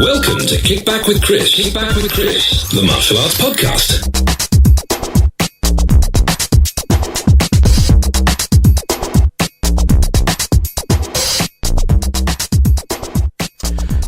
Welcome to Kick Back with Chris. Kick Back with Chris, the martial arts podcast.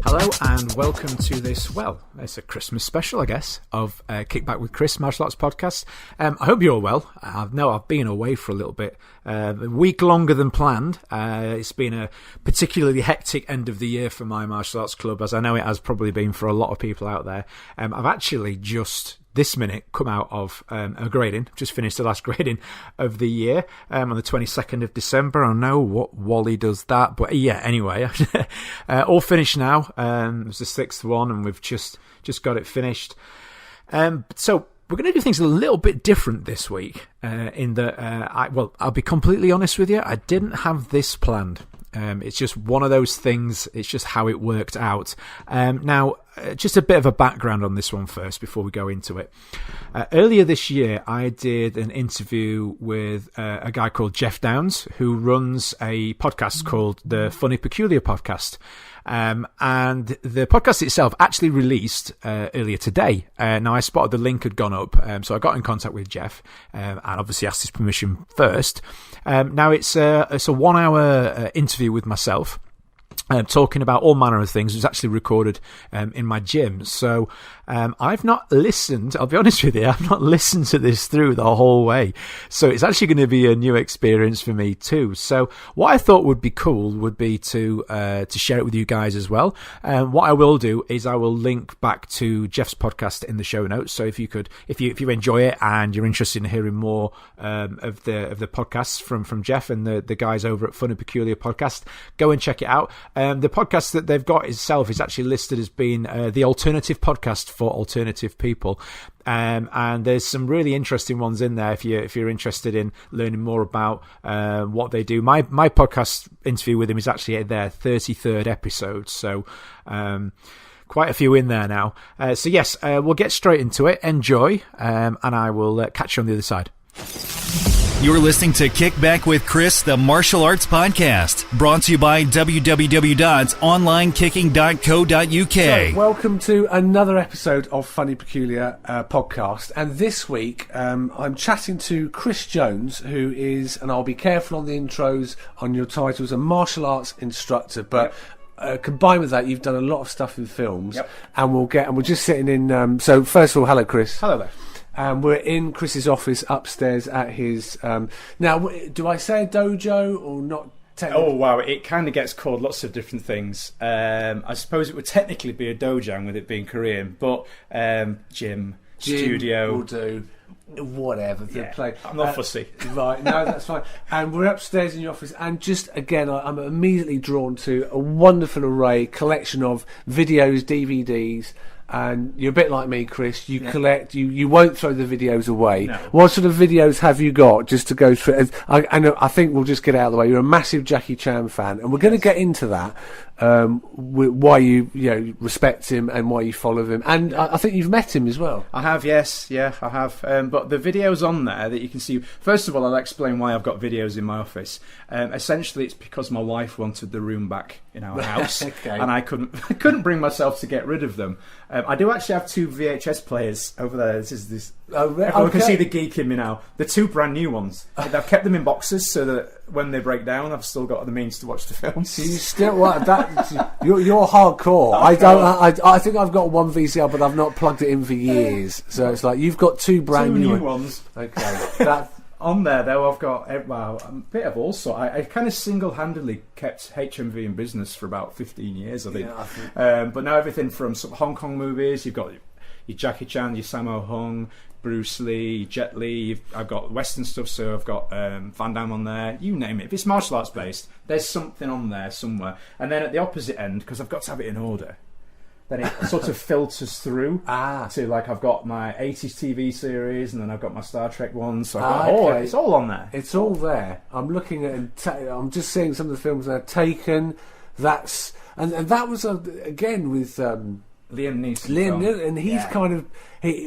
Hello and welcome to this, well, it's a Christmas special, I guess, of Kick Back with Chris, martial arts podcast. I hope you're all well. I know I've been away for a little bit, a week longer than planned. It's been a particularly hectic end of the year for my martial arts club, as I know it has probably been for a lot of people out there. I've actually just this minute come out of a grading, just finished the last grading of the year on the 22nd of December. I know what Wally does that, but yeah, anyway, all finished now. It was the sixth one and we've just got it finished. So we're going to do things a little bit different this week in that, I'll be completely honest with you, I didn't have this planned. It's just one of those things. It's just how it worked out. Now, just a bit of a background on this one first before we go into it. Earlier this year, I did an interview with a guy called Jeff Downs, who runs a podcast called the Funny Peculiar Podcast. And the podcast itself actually released earlier today. Now, I spotted the link had gone up, so I got in contact with Jeff and obviously asked his permission first. Now, it's a 1 hour interview with myself. Talking about all manner of things. It was actually recorded in my gym. So I've not listened, I'll be honest with you, I've not listened to this through the whole way. So it's actually going to be a new experience for me too. So what I thought would be cool would be to share it with you guys as well. What I will do is I will link back to Jeff's podcast in the show notes. So if you enjoy it and you're interested in hearing more of the podcasts from Jeff and the guys over at Funny Peculiar Podcast, go and check it out. The podcast that they've got itself is actually listed as being the alternative podcast for alternative people. And there's some really interesting ones in there if you're interested in learning more about what they do. My podcast interview with him is actually their 33rd episode, so quite a few in there now. So yes, we'll get straight into it. Enjoy, and I will catch you on the other side. You're listening to Kick Back with Chris, the martial arts podcast, brought to you by www.onlinekicking.co.uk. So, welcome to another episode of Funny Peculiar podcast. And this week, I'm chatting to Chris Jones, who is, and I'll be careful on the intros on your titles, a martial arts instructor, but combined with that, you've done a lot of stuff in films. Yep. And we're just sitting in. So first of all, hello, Chris. Hello there. We're in Chris's office upstairs at his... now, do I say a dojo or not? Oh, wow. It kind of gets called lots of different things. I suppose it would technically be a dojang with it being Korean, but gym, studio... will do. Whatever. Play. I'm not fussy. Right, no, that's fine. And we're upstairs in your office, and just, again, I'm immediately drawn to a wonderful collection of videos, DVDs. And you're a bit like me, Chris. You collect. You won't throw the videos away. No. What sort of videos have you got? Just to go through. I think we'll just get out of the way. You're a massive Jackie Chan fan, and we're going to get into that. Why you respect him and why you follow him, and I think you've met him as well. I have, yes, I have. But the videos on there that you can see. First of all, I'll explain why I've got videos in my office. Essentially, it's because my wife wanted the room back in our house, okay. And I couldn't bring myself to get rid of them. I do actually have 2 VHS players over there. This. Everyone can see the geek in me now. The 2 brand new ones. I've kept them in boxes so that when they break down, I've still got the means to watch the film. So you still you're hardcore. I think I've got 1 VCR, but I've not plugged it in for years. So it's like you've got 2 brand new ones. Okay. On there, though, I've got a bit of all sorts. I kind of single-handedly kept HMV in business for about 15 years, I think. Yeah, I think. But now everything from sort of Hong Kong movies, you've got your Jackie Chan, your Sammo Hung, Bruce Lee, Jet Li. I've got Western stuff, so I've got Van Damme on there. You name it. If it's martial arts based, there's something on there somewhere. And then at the opposite end, because I've got to have it in order, then it sort of filters through to, like, I've got my 80s TV series, and then I've got my Star Trek ones. So it's all on there. It's all there. I'm looking at, I'm just seeing some of the films that are taken. That's and that was again with Liam Neeson, and he's kind of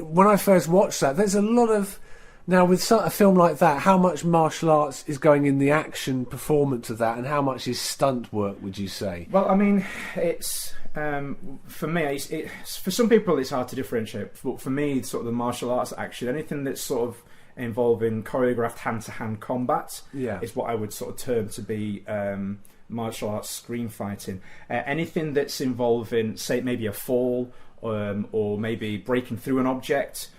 when I first watched that, there's a lot of Now, with a film like that, how much martial arts is going in the action performance of that, and how much is stunt work, would you say? Well, I mean, it's for me. For some people, it's hard to differentiate. But for me, sort of the martial arts action, anything that's sort of involving choreographed hand-to-hand combat, is what I would sort of term to be martial arts screen fighting. Anything that's involving, say, maybe a fall, or maybe breaking through an object.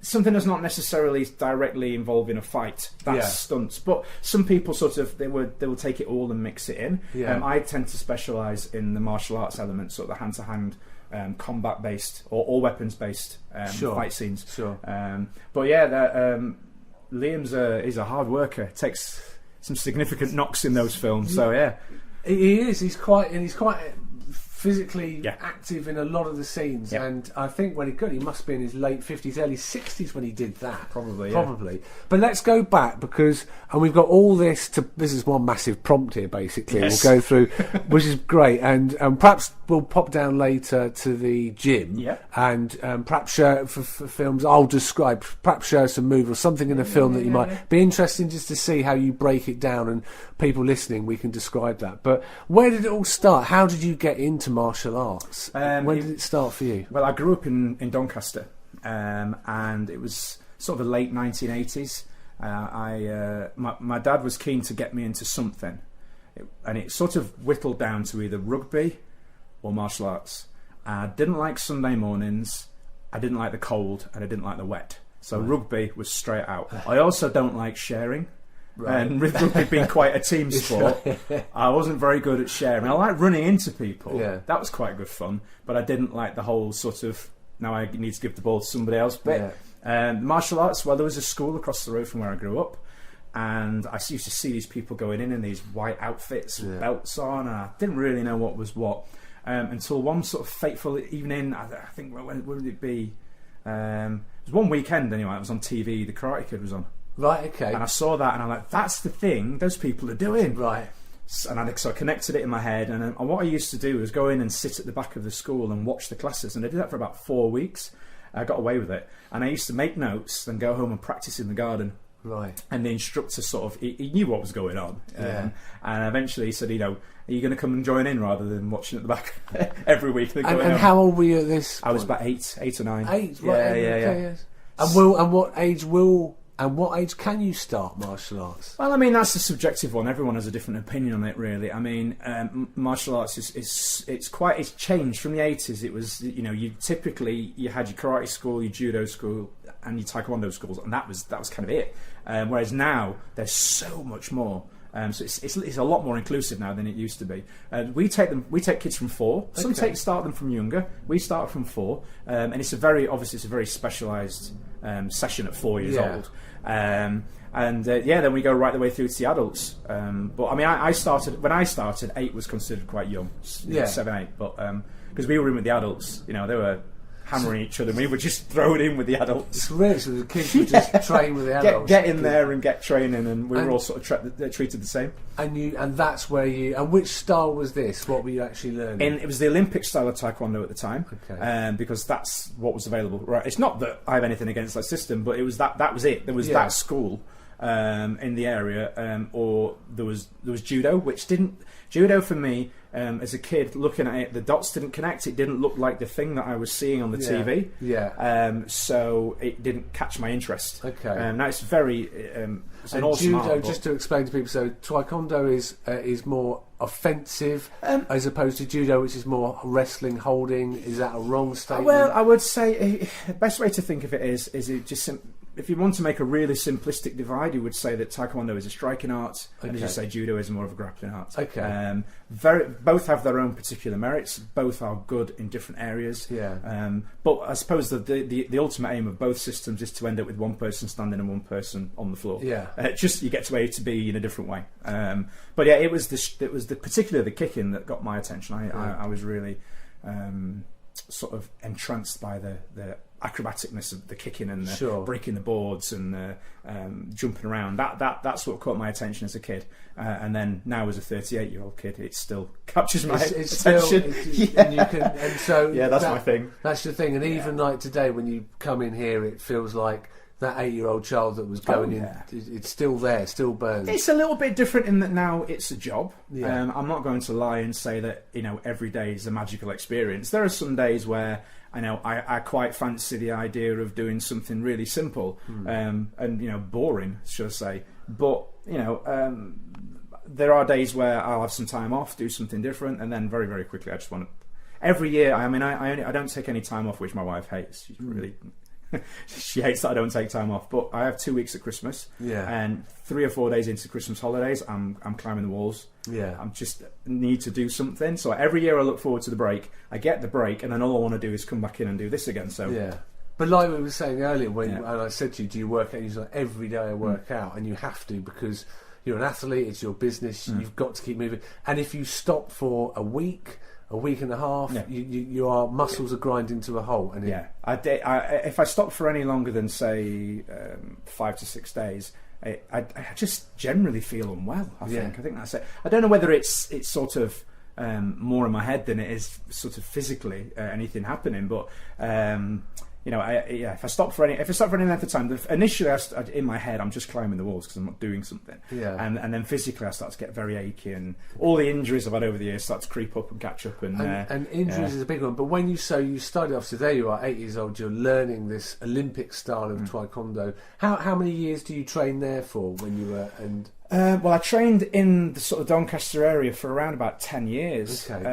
Something that's not necessarily directly involving a fight, that's stunts. But some people sort of they will take it all and mix it in. I tend to specialise in the martial arts elements, sort of the hand to hand combat based or all weapons based fight scenes. But yeah, Liam's he's a hard worker. Takes some significant knocks in those films. So yeah, he is. He's quite physically active in a lot of the scenes, and I think when he must be in his late 50s, early 60s when he did that. Probably. But let's go back because, and we've got all this this is one massive prompt here basically. We'll go through, which is great, and perhaps we'll pop down later to the gym, and perhaps share for films I'll describe, perhaps share some move or something in a film that you might be interesting just to see how you break it down, and people listening, we can describe that. But where did it all start? How did you get into martial arts? When did it start for you? Well, I grew up in Doncaster, and it was sort of the late 1980s. My dad was keen to get me into something, and it sort of whittled down to either rugby or martial arts. I didn't like Sunday mornings, I didn't like the cold, and I didn't like the wet. So rugby was straight out. I also don't like sharing. And with rugby being quite a team sport, I wasn't very good at sharing. I liked running into people. That was quite good fun. But I didn't like the whole sort of, now I need to give the ball to somebody else bit. Martial arts, well, there was a school across the road from where I grew up, and I used to see these people going in these white outfits with belts on, and I didn't really know what was what. Until one sort of fateful evening, I think, when would it be? It was one weekend anyway, it was on TV, The Karate Kid was on. Right, okay. And I saw that and I'm like, that's the thing those people are doing. Right. And I connected it in my head, and what I used to do was go in and sit at the back of the school and watch the classes, and I did that for about 4 weeks. I got away with it. And I used to make notes, then go home and practice in the garden. Right. And the instructor sort of, he knew what was going on. And eventually he said, are you going to come and join in rather than watching at the back every week? And how old were you at this point? I was about 8 or 9. 8, right. Yes. And what age can you start martial arts? Well, I mean, that's a subjective one. Everyone has a different opinion on it, really. I mean, martial arts it's changed from the 80s. It was, you had your karate school, your judo school, and your taekwondo schools, and that was kind of it. Whereas now there's so much more. So it's a lot more inclusive now than it used to be. We take kids from 4. Some start them from younger. We start from 4, and it's a very specialised session at 4 years old. Then we go right the way through to the adults. But I mean, when I started, 8 was considered quite young, 7, 8. But because we were in with the adults, they were hammering each other, and we were just thrown in with the adults. It's weird, so the kids would just train with the adults. Get in there and get training, and we were all sort of treated the same. And that's where and which style was this? What were you actually learning? It was the Olympic style of taekwondo at the time, because that's what was available. Right, it's not that I have anything against that system, but it was that was it. There was that school in the area, or there was judo, which didn't. Judo for me, as a kid, looking at it, the dots didn't connect. It didn't look like the thing that I was seeing on the TV. So it didn't catch my interest. Now it's very. It's an awesome judo, art, just to explain to people, so taekwondo is more offensive as opposed to judo, which is more wrestling, holding. Is that a wrong statement? Well, I would say the best way to think of it is it just. If you want to make a really simplistic divide, you would say that taekwondo is a striking art, and as you say, judo is more of a grappling art. Both have their own particular merits. Both are good in different areas. But I suppose the ultimate aim of both systems is to end up with one person standing and one person on the floor. Just you get to A to B in a different way. But yeah, it was particularly the kicking that got my attention. I was really sort of entranced by the acrobaticness of the kicking and the breaking the boards and the jumping around. That's what caught my attention as a kid. And then now as a 38-year-old kid, it still captures my attention. And so that's my thing. That's your thing. And even like today, when you come in here, it feels like that 8-year-old child that was going in, it's still there, still burns. It's a little bit different in that now it's a job. Yeah. I'm not going to lie and say that, you know, every day is a magical experience. There are some days where I quite fancy the idea of doing something really simple and, you know, boring, should I say. But, you know, there are days where I'll have some time off, do something different, and then very, very quickly I just want to... Every year, I don't take any time off, which my wife hates. She's really... she hates that I don't take time off, but I have 2 weeks at Christmas, and 3 or 4 days into Christmas holidays, I'm climbing the walls. I'm just need to do something. So every year I look forward to the break. I get the break, and then all I want to do is come back in and do this again. So but like we were saying earlier, and I said to you, do you work out? You said every day I work out, and you have to because you're an athlete. It's your business. You've got to keep moving. And if you stop for a week and a half, your muscles are grinding to a halt. And if I stop for any longer than say 5 to 6 days, I just generally feel unwell. I think that's it. I don't know whether it's sort of more in my head than it is sort of physically anything happening, but. You know, if I stop for any length of time, initially in my head I'm just climbing the walls because I'm not doing something, and then physically I start to get very achy, and all the injuries I've had over the years start to creep up and catch up, and injuries is a big one. But when you started off, so there you are, 8 years old, you're learning this Olympic style of Taekwondo. How many years do you train there for when you were well, I trained in the sort of Doncaster area for around about 10 years. Okay.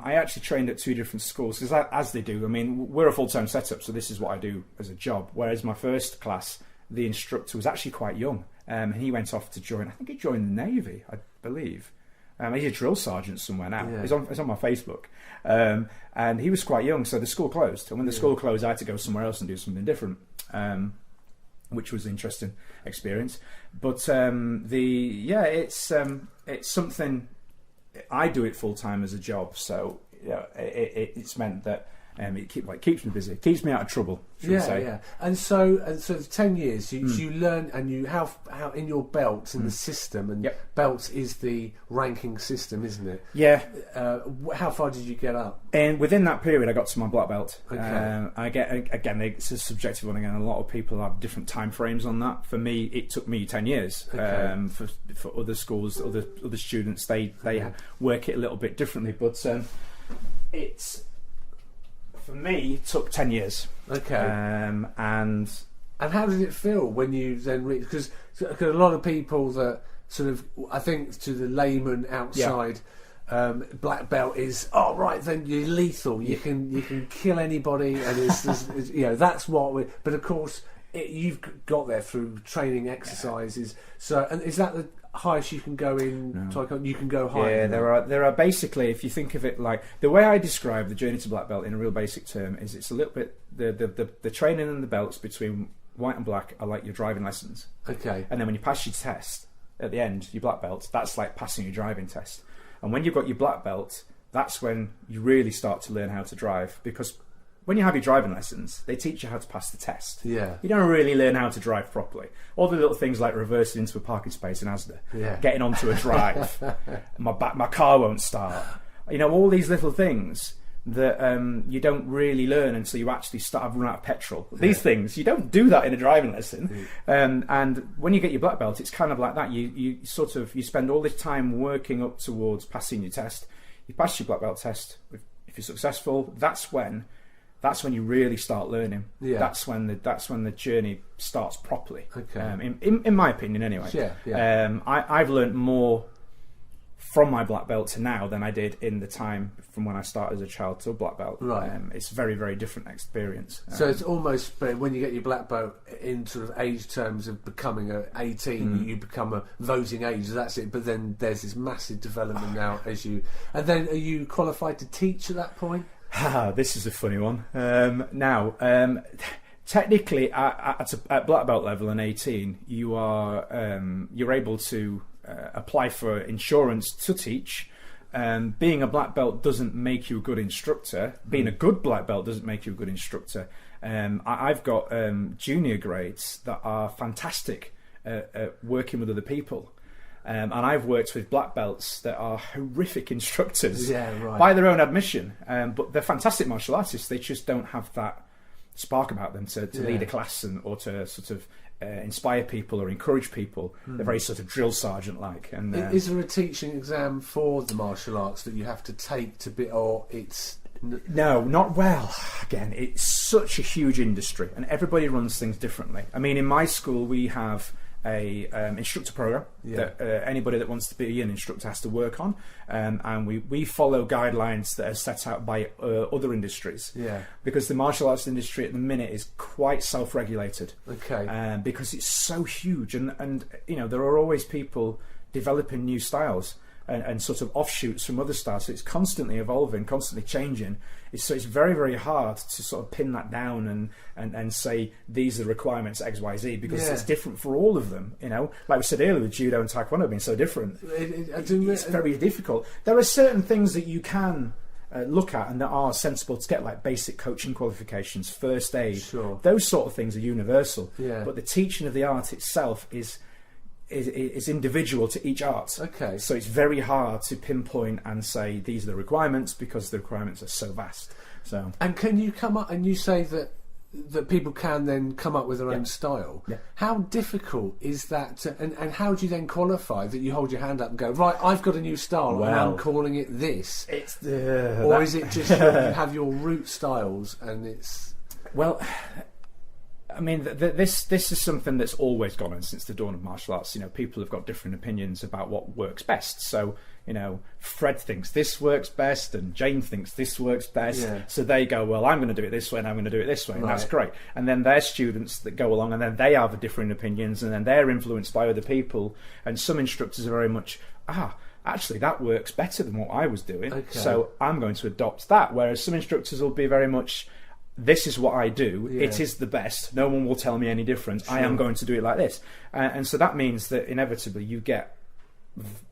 I actually trained at 2 different schools, because as they do, I mean, we're a full-time setup, so this is what I do as a job. Whereas my first class, the instructor was actually quite young. He went off to join, I think he joined the Navy, I believe. He's a drill sergeant somewhere now. Yeah. He's on my Facebook. And he was quite young, so the school closed. And when the school closed, I had to go somewhere else and do something different. Which was an interesting experience, but it's something I do it full time as a job. So it's meant that it keeps me busy, it keeps me out of trouble. And so 10 years you learn, and you how in your belts in the system, and belts is the ranking system, isn't it? How far did you get up? And within that period I got to my black belt. Okay. I get, again, it's a subjective one again. A lot of people have different time frames on that. For me, it took me 10 years. Okay. For other schools, other students, they work it a little bit differently, but it's, for me, it took 10 years. Okay. And how did it feel when you then reached? Because a lot of people that sort of, I think to the layman outside, black belt is, then you're lethal. You can kill anybody, and it's you know, that's what. But of course, you've got there through training, exercises. So, and is that the highest you can go in? No. You can go higher. Yeah, there are basically, if you think of it like the way I describe the journey to black belt in a real basic term, is it's a little bit the training and the belts between white and black are like your driving lessons. Okay. And then when you pass your test at the end, your black belt, that's like passing your driving test. And when you've got your black belt, that's when you really start to learn how to drive, because when you have your driving lessons, they teach you how to pass the test. Yeah. You don't really learn how to drive properly. All the little things like reversing into a parking space in Asda, getting onto a drive, my car won't start. You know, all these little things that you don't really learn until you actually start to run out of petrol. These things, you don't do that in a driving lesson. And when you get your black belt, it's kind of like that. You spend all this time working up towards passing your test. You pass your black belt test. If you're successful, that's when you really start learning. Yeah. That's when the journey starts properly. Okay. In my opinion, anyway. Yeah. I've learned more from my black belt to now than I did in the time from when I started as a child to a black belt. Right. It's a very, very different experience. So it's almost, when you get your black belt in sort of age terms of becoming 18, you become a voting age. That's it. But then there's this massive development now and then are you qualified to teach at that point? This is a funny one. Technically, at black belt level and 18, you're able to apply for insurance to teach. Being a black belt doesn't make you a good instructor. Being a good black belt doesn't make you a good instructor. I've got junior grades that are fantastic at working with other people. And I've worked with black belts that are horrific instructors by their own admission. But they're fantastic martial artists. They just don't have that spark about them to lead a class or to sort of inspire people or encourage people. They're very sort of drill sergeant like. And is there a teaching exam for the martial arts that you have to take to be, or it's no, not well. Again, it's such a huge industry, and everybody runs things differently. I mean, in my school, we have a instructor program that anybody that wants to be an instructor has to work on, and we follow guidelines that are set out by other industries. Because the martial arts industry at the minute is quite self-regulated. Because it's so huge, and you know, there are always people developing new styles and sort of offshoots from other styles. So it's constantly evolving, constantly changing. So it's very, very hard to sort of pin that down and say these are the requirements X, Y, Z, because it's different for all of them. You know, like we said earlier, with judo and taekwondo being so different, it's very difficult. There are certain things that you can look at and that are sensible to get, like basic coaching qualifications, first aid. Those sort of things are universal. But the teaching of the art itself is individual to each art. So it's very hard to pinpoint and say these are the requirements, because the requirements are so vast. So, and can you come up and you say that people can then come up with their own style? How difficult is that and how do you then qualify that you hold your hand up and go, right, I've got a new style and I'm calling it this? Or is it just you have your root styles and it's... Well, I mean, this is something that's always gone on since the dawn of martial arts. You know, people have got different opinions about what works best. So, you know, Fred thinks this works best and Jane thinks this works best. So they go, well, I'm going to do it this way and I'm going to do it this way. And that's great. And then their students that go along and then they have different opinions and then they're influenced by other people. And some instructors are very much, actually, that works better than what I was doing. So I'm going to adopt that. Whereas some instructors will be very much, this is what I do, it is the best, no one will tell me any different, I am going to do it like this. And so that means that inevitably you get,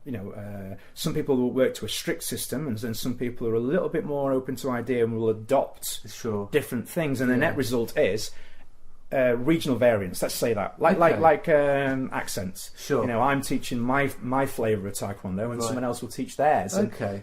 you know, some people will work to a strict system, and then some people are a little bit more open to idea and will adopt different things, and the net result is regional variants. Let's say that, like accents. You know, I'm teaching my flavour of taekwondo, and someone else will teach theirs.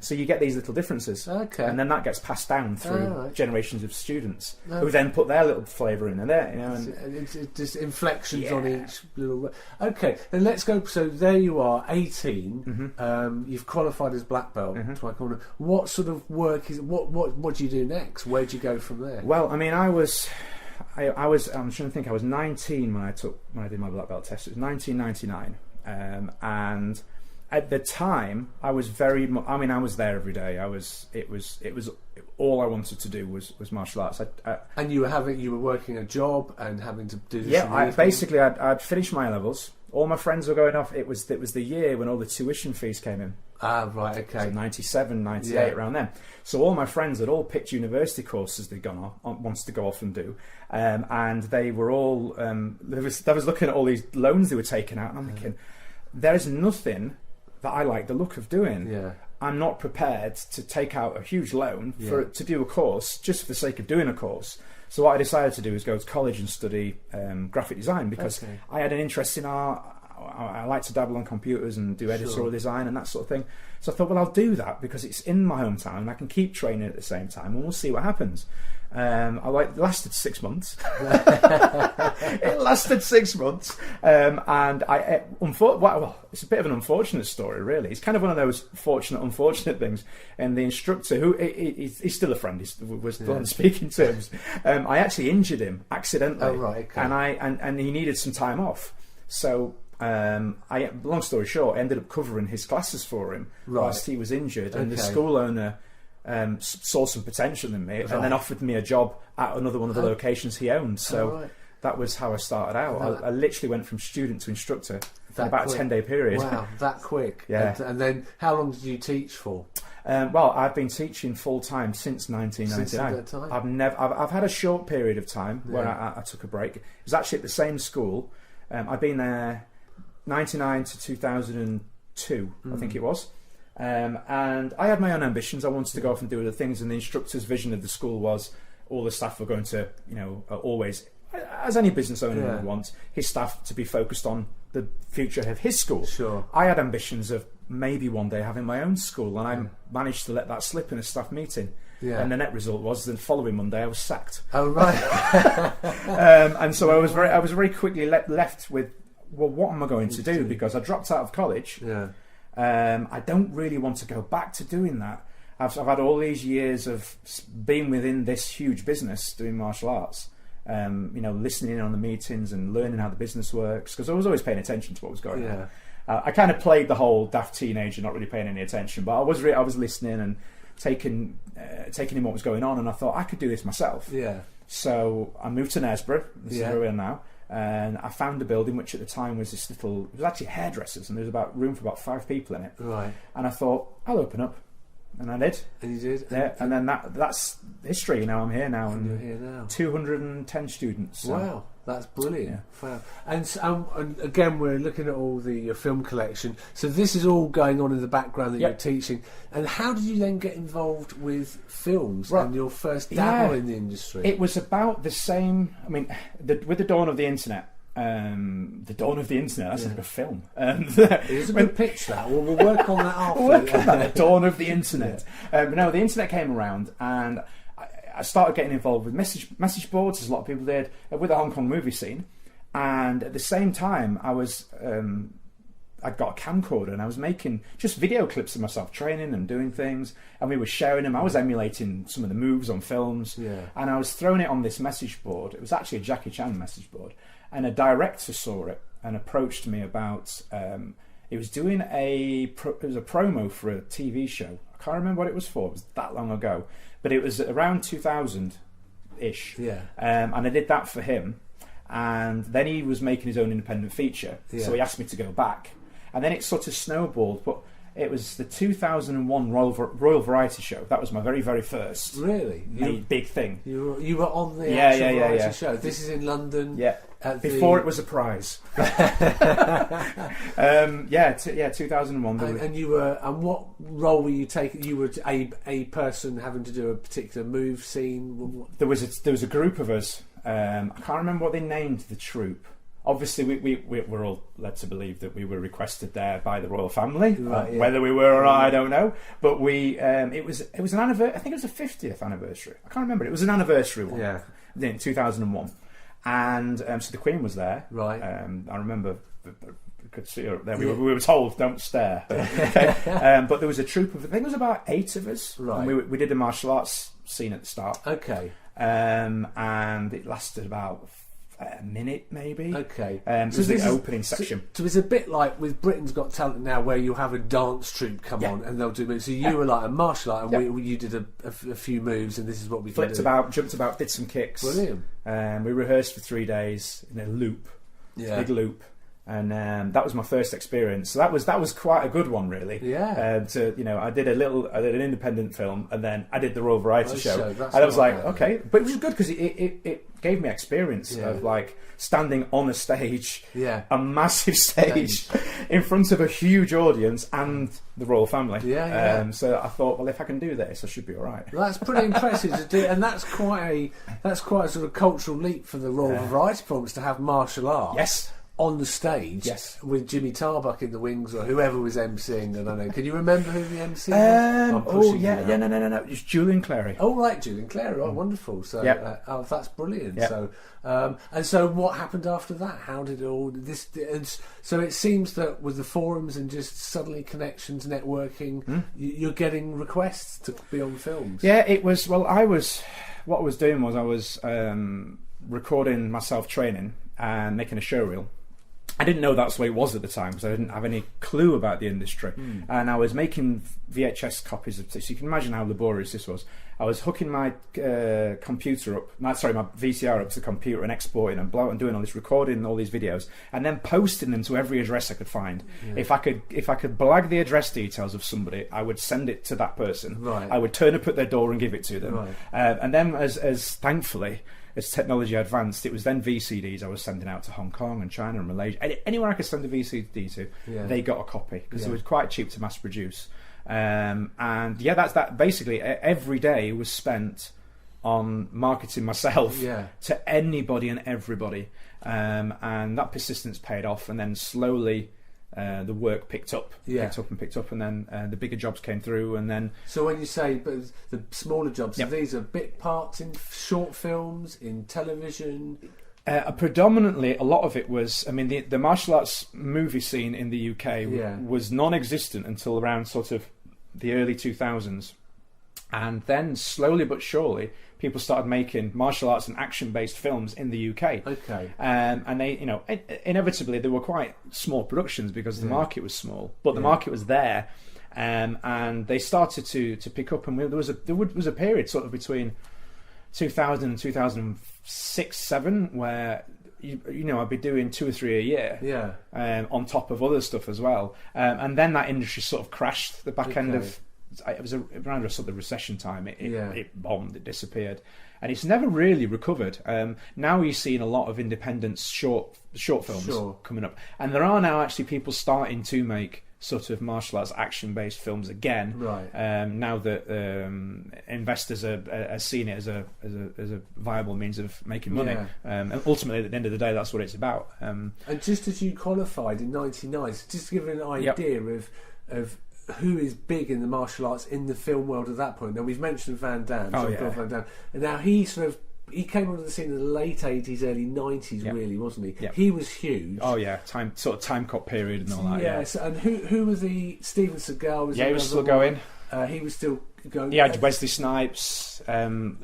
So you get these little differences, and then that gets passed down through generations of students who then put their little flavour in, and there, you know, and it's just inflections on each little. Then let's go. So there you are, 18. You've qualified as black belt taekwondo. What sort of work is what do you do next? Where do you go from there? Well, I mean, I'm trying to think. I was 19 when I did my black belt test. It was 1999, and at the time I was I mean, I was there every day. It was all I wanted to do was martial arts. And you were working a job and having to do this. I'd finished my levels. All my friends were going off. It was the year when all the tuition fees came in. So 97, 98, around then. So all my friends had all picked university courses they'd gone on, wanted to go off and do, and they were all. I was looking at all these loans they were taking out, and I'm thinking, there's nothing that I like the look of doing. I'm not prepared to take out a huge loan to do a course just for the sake of doing a course. So what I decided to do was go to college and study graphic design, because I had an interest in art. I like to dabble on computers and do editorial design and that sort of thing. So I thought, well, I'll do that because it's in my hometown and I can keep training at the same time, and we'll see what happens. It lasted 6 months. It lasted 6 months, and it's a bit of an unfortunate story, really. It's kind of one of those fortunate, unfortunate things. And the instructor, who he's still a friend, we're still on speaking terms. I actually injured him accidentally, and he needed some time off. So. Long story short, I ended up covering his classes for him whilst he was injured, and the school owner saw some potential in me and then offered me a job at another one of the locations he owned. So that was how I started out. I literally went from student to instructor in about a 10-day period. Wow, that quick. And then how long did you teach for? Well, I've been teaching full time since 1999. Since that time? I've had a short period of time where I took a break. It was actually at the same school. I've been there 99 to 2002, I think it was. And I had my own ambitions. I wanted to go off and do other things, and the instructor's vision of the school was all the staff were going to, you know, always, as any business owner would want, his staff to be focused on the future of his school. I had ambitions of maybe one day having my own school, and I managed to let that slip in a staff meeting. Yeah. And the net result was the following Monday I was sacked. Oh right. And so I was very quickly left with, well, what am I going to do? Because I dropped out of college. Yeah. I don't really want to go back to doing that. I've had all these years of being within this huge business doing martial arts, listening in on the meetings and learning how the business works, because I was always paying attention to what was going on. I kind of played the whole daft teenager, not really paying any attention, but I was listening and taking in what was going on, and I thought I could do this myself. Yeah. So I moved to Knaresborough. This is where we are now. And I found a building which at the time was it was actually hairdressers, and there was room for about 5 people in it. Right. And I thought, I'll open up. And I did. And you did? Yeah, and then that's history. I'm here now. And you're here now. 210 students. So. Wow, that's brilliant. Yeah. Wow. And again, we're looking at all your film collection. So this is all going on in the background that you're teaching. And how did you then get involved with films and your first dabble in the industry? It was about the same. I mean, with the dawn of the internet. That's like a film. It is a good pitch, that. We'll work on that after. We'll work on that. The dawn of the internet. The internet came around, and I started getting involved with message boards, as a lot of people did, with the Hong Kong movie scene. And at the same time, I'd got a camcorder, and I was making just video clips of myself training and doing things, and we were sharing them. I was emulating some of the moves on films, and I was throwing it on this message board. It was actually a Jackie Chan message board. And a director saw it and approached me about. It was doing a promo for a TV show. I can't remember what it was for. It was that long ago, but it was around 2000-ish. Yeah. And I did that for him, and then he was making his own independent feature. Yeah. So he asked me to go back, and then it sort of snowballed. But it was the 2001 Royal Variety Show. That was my very, very first big thing. You were on the actual variety show. This is in London. Yeah. Before it was a prize. 2001. And you were. And what role were you taking? You were a person having to do a particular move scene. There was a group of us. I can't remember what they named the troupe. Obviously, we were all led to believe that we were requested there by the royal family. Whether we were or not, I don't know. But it was an anniversary. I think it was a 50th anniversary. I can't remember. It was an anniversary one. Yeah. In 2001, and so the Queen was there. Right. I remember. Could see her there. We were told don't stare. But there was a troupe of. I think it was about 8 of us. Right. And we did a martial arts scene at the start. Okay. And it lasted about a minute, maybe. Okay. It was the opening section. So it's a bit like with Britain's Got Talent now, where you have a dance troupe come on and they'll do moves. So you were like a martial art, and you did a few moves, and this is what we flipped about, jumped about, did some kicks. Brilliant. We rehearsed for 3 days in a loop, big loop. And that was my first experience. So that was quite a good one, really. Yeah. I did an independent film, and then I did the Royal Variety Show, and I was like, okay, but it was good because it gave me experience of like standing on a stage, a massive stage, in front of a huge audience and the royal family. So I thought, well, if I can do this, I should be all right. Well, that's pretty impressive to do, and that's quite a sort of cultural leap for the Royal Variety Performance to have martial arts. Yes. On the stage, with Jimmy Tarbuck in the wings or whoever was emceeing. I don't know. Can you remember who the MC was? No. It's Julian Clary. Oh right, Julian Clary. Oh, wonderful. So, that's brilliant. Yep. So, and so what happened after that? How did all this? So it seems that with the forums and just suddenly connections, networking, you're getting requests to be on films. Yeah, it was. Well, what I was doing was I was recording myself training and making a show reel. I didn't know that's the way it was at the time because I didn't have any clue about the industry. And I was making VHS copies of this. You can imagine how laborious this was. I was hooking my computer up, my VCR up to the computer and exporting and doing all this, recording all these videos, and then posting them to every address I could find. If I could blag the address details of somebody, I would send it to that person. Right. I would turn up at their door and give it to them. Right. And then as thankfully, as technology advanced, it was then VCDs I was sending out to Hong Kong and China and Malaysia. Anywhere I could send a VCD to, they got a copy because it was quite cheap to mass produce. That's that. Basically, every day was spent on marketing myself to anybody and everybody, and that persistence paid off. And then slowly, the work picked up, and then the bigger jobs came through, and then. So when you say the smaller jobs, Yep. so these are bit parts in short films, in television. Predominantly, a lot of it was. I mean, the martial arts movie scene in the UK was non-existent until around sort of the early 2000s, and then slowly but surely, people started making martial arts and action-based films in the UK. Okay. And they, inevitably, they were quite small productions because the market was small, but the market was there, and they started to pick up. And there was a period sort of between 2000 and 2006-07 where I'd be doing 2 or 3 a year, on top of other stuff as well, and then that industry sort of crashed the back end of. It was around a sort of recession time. It bombed, it disappeared, and it's never really recovered. Now you're seeing a lot of independent short films coming up, and there are now actually people starting to make sort of martial arts action-based films again. Right. Now that investors are seeing it as a viable means of making money, and ultimately at the end of the day, that's what it's about. And just as you qualified in '99, just to give an idea of who is big in the martial arts in the film world at that point. Now we've mentioned Van Damme, Van Damme, and now he came onto the scene in the late '80s, early '90s, really, wasn't he? Yep. He was huge. Oh yeah, time cop period and all that. Yes, and who was the Steven Seagal? Was he was still going. He was still going. Yeah, Wesley Snipes. There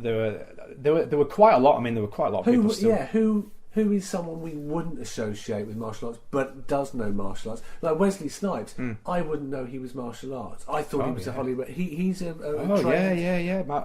were quite a lot. I mean, there were quite a lot of people still. Yeah, who is someone we wouldn't associate with martial arts but does know martial arts? Like Wesley Snipes, I wouldn't know he was martial arts. I thought he was a Hollywood. He's a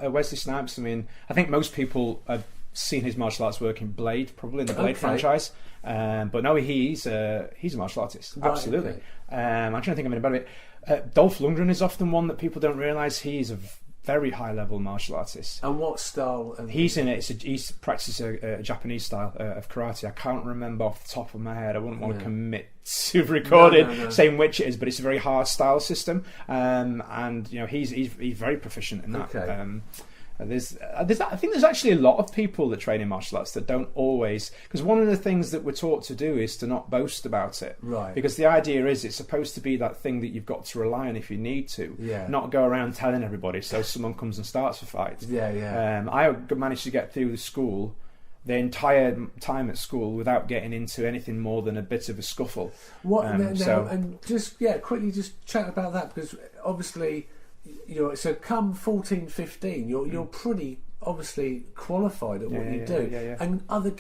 Wesley Snipes. I mean, I think most people have seen his martial arts work in Blade, probably in the Blade franchise. But no, he's a martial artist. Right, absolutely. Okay. I'm trying to think of a better bit. Dolph Lundgren is often one that people don't realise. He's a very high level martial artist. And what style? He's in it. He practices a Japanese style of karate. I can't remember off the top of my head. I wouldn't want to commit to recording saying which it is, but it's a very hard style system. And he's very proficient in that. Okay. I think there's actually a lot of people that train in martial arts that don't always, because one of the things that we're taught to do is to not boast about it. Right. Because the idea is it's supposed to be that thing that you've got to rely on if you need to. Yeah. Not go around telling everybody so someone comes and starts a fight. Yeah. I managed to get through the entire time at school without getting into anything more than a bit of a scuffle. And just quickly just chat about that, because obviously so come 14, 15, you're pretty obviously qualified at what you do, and other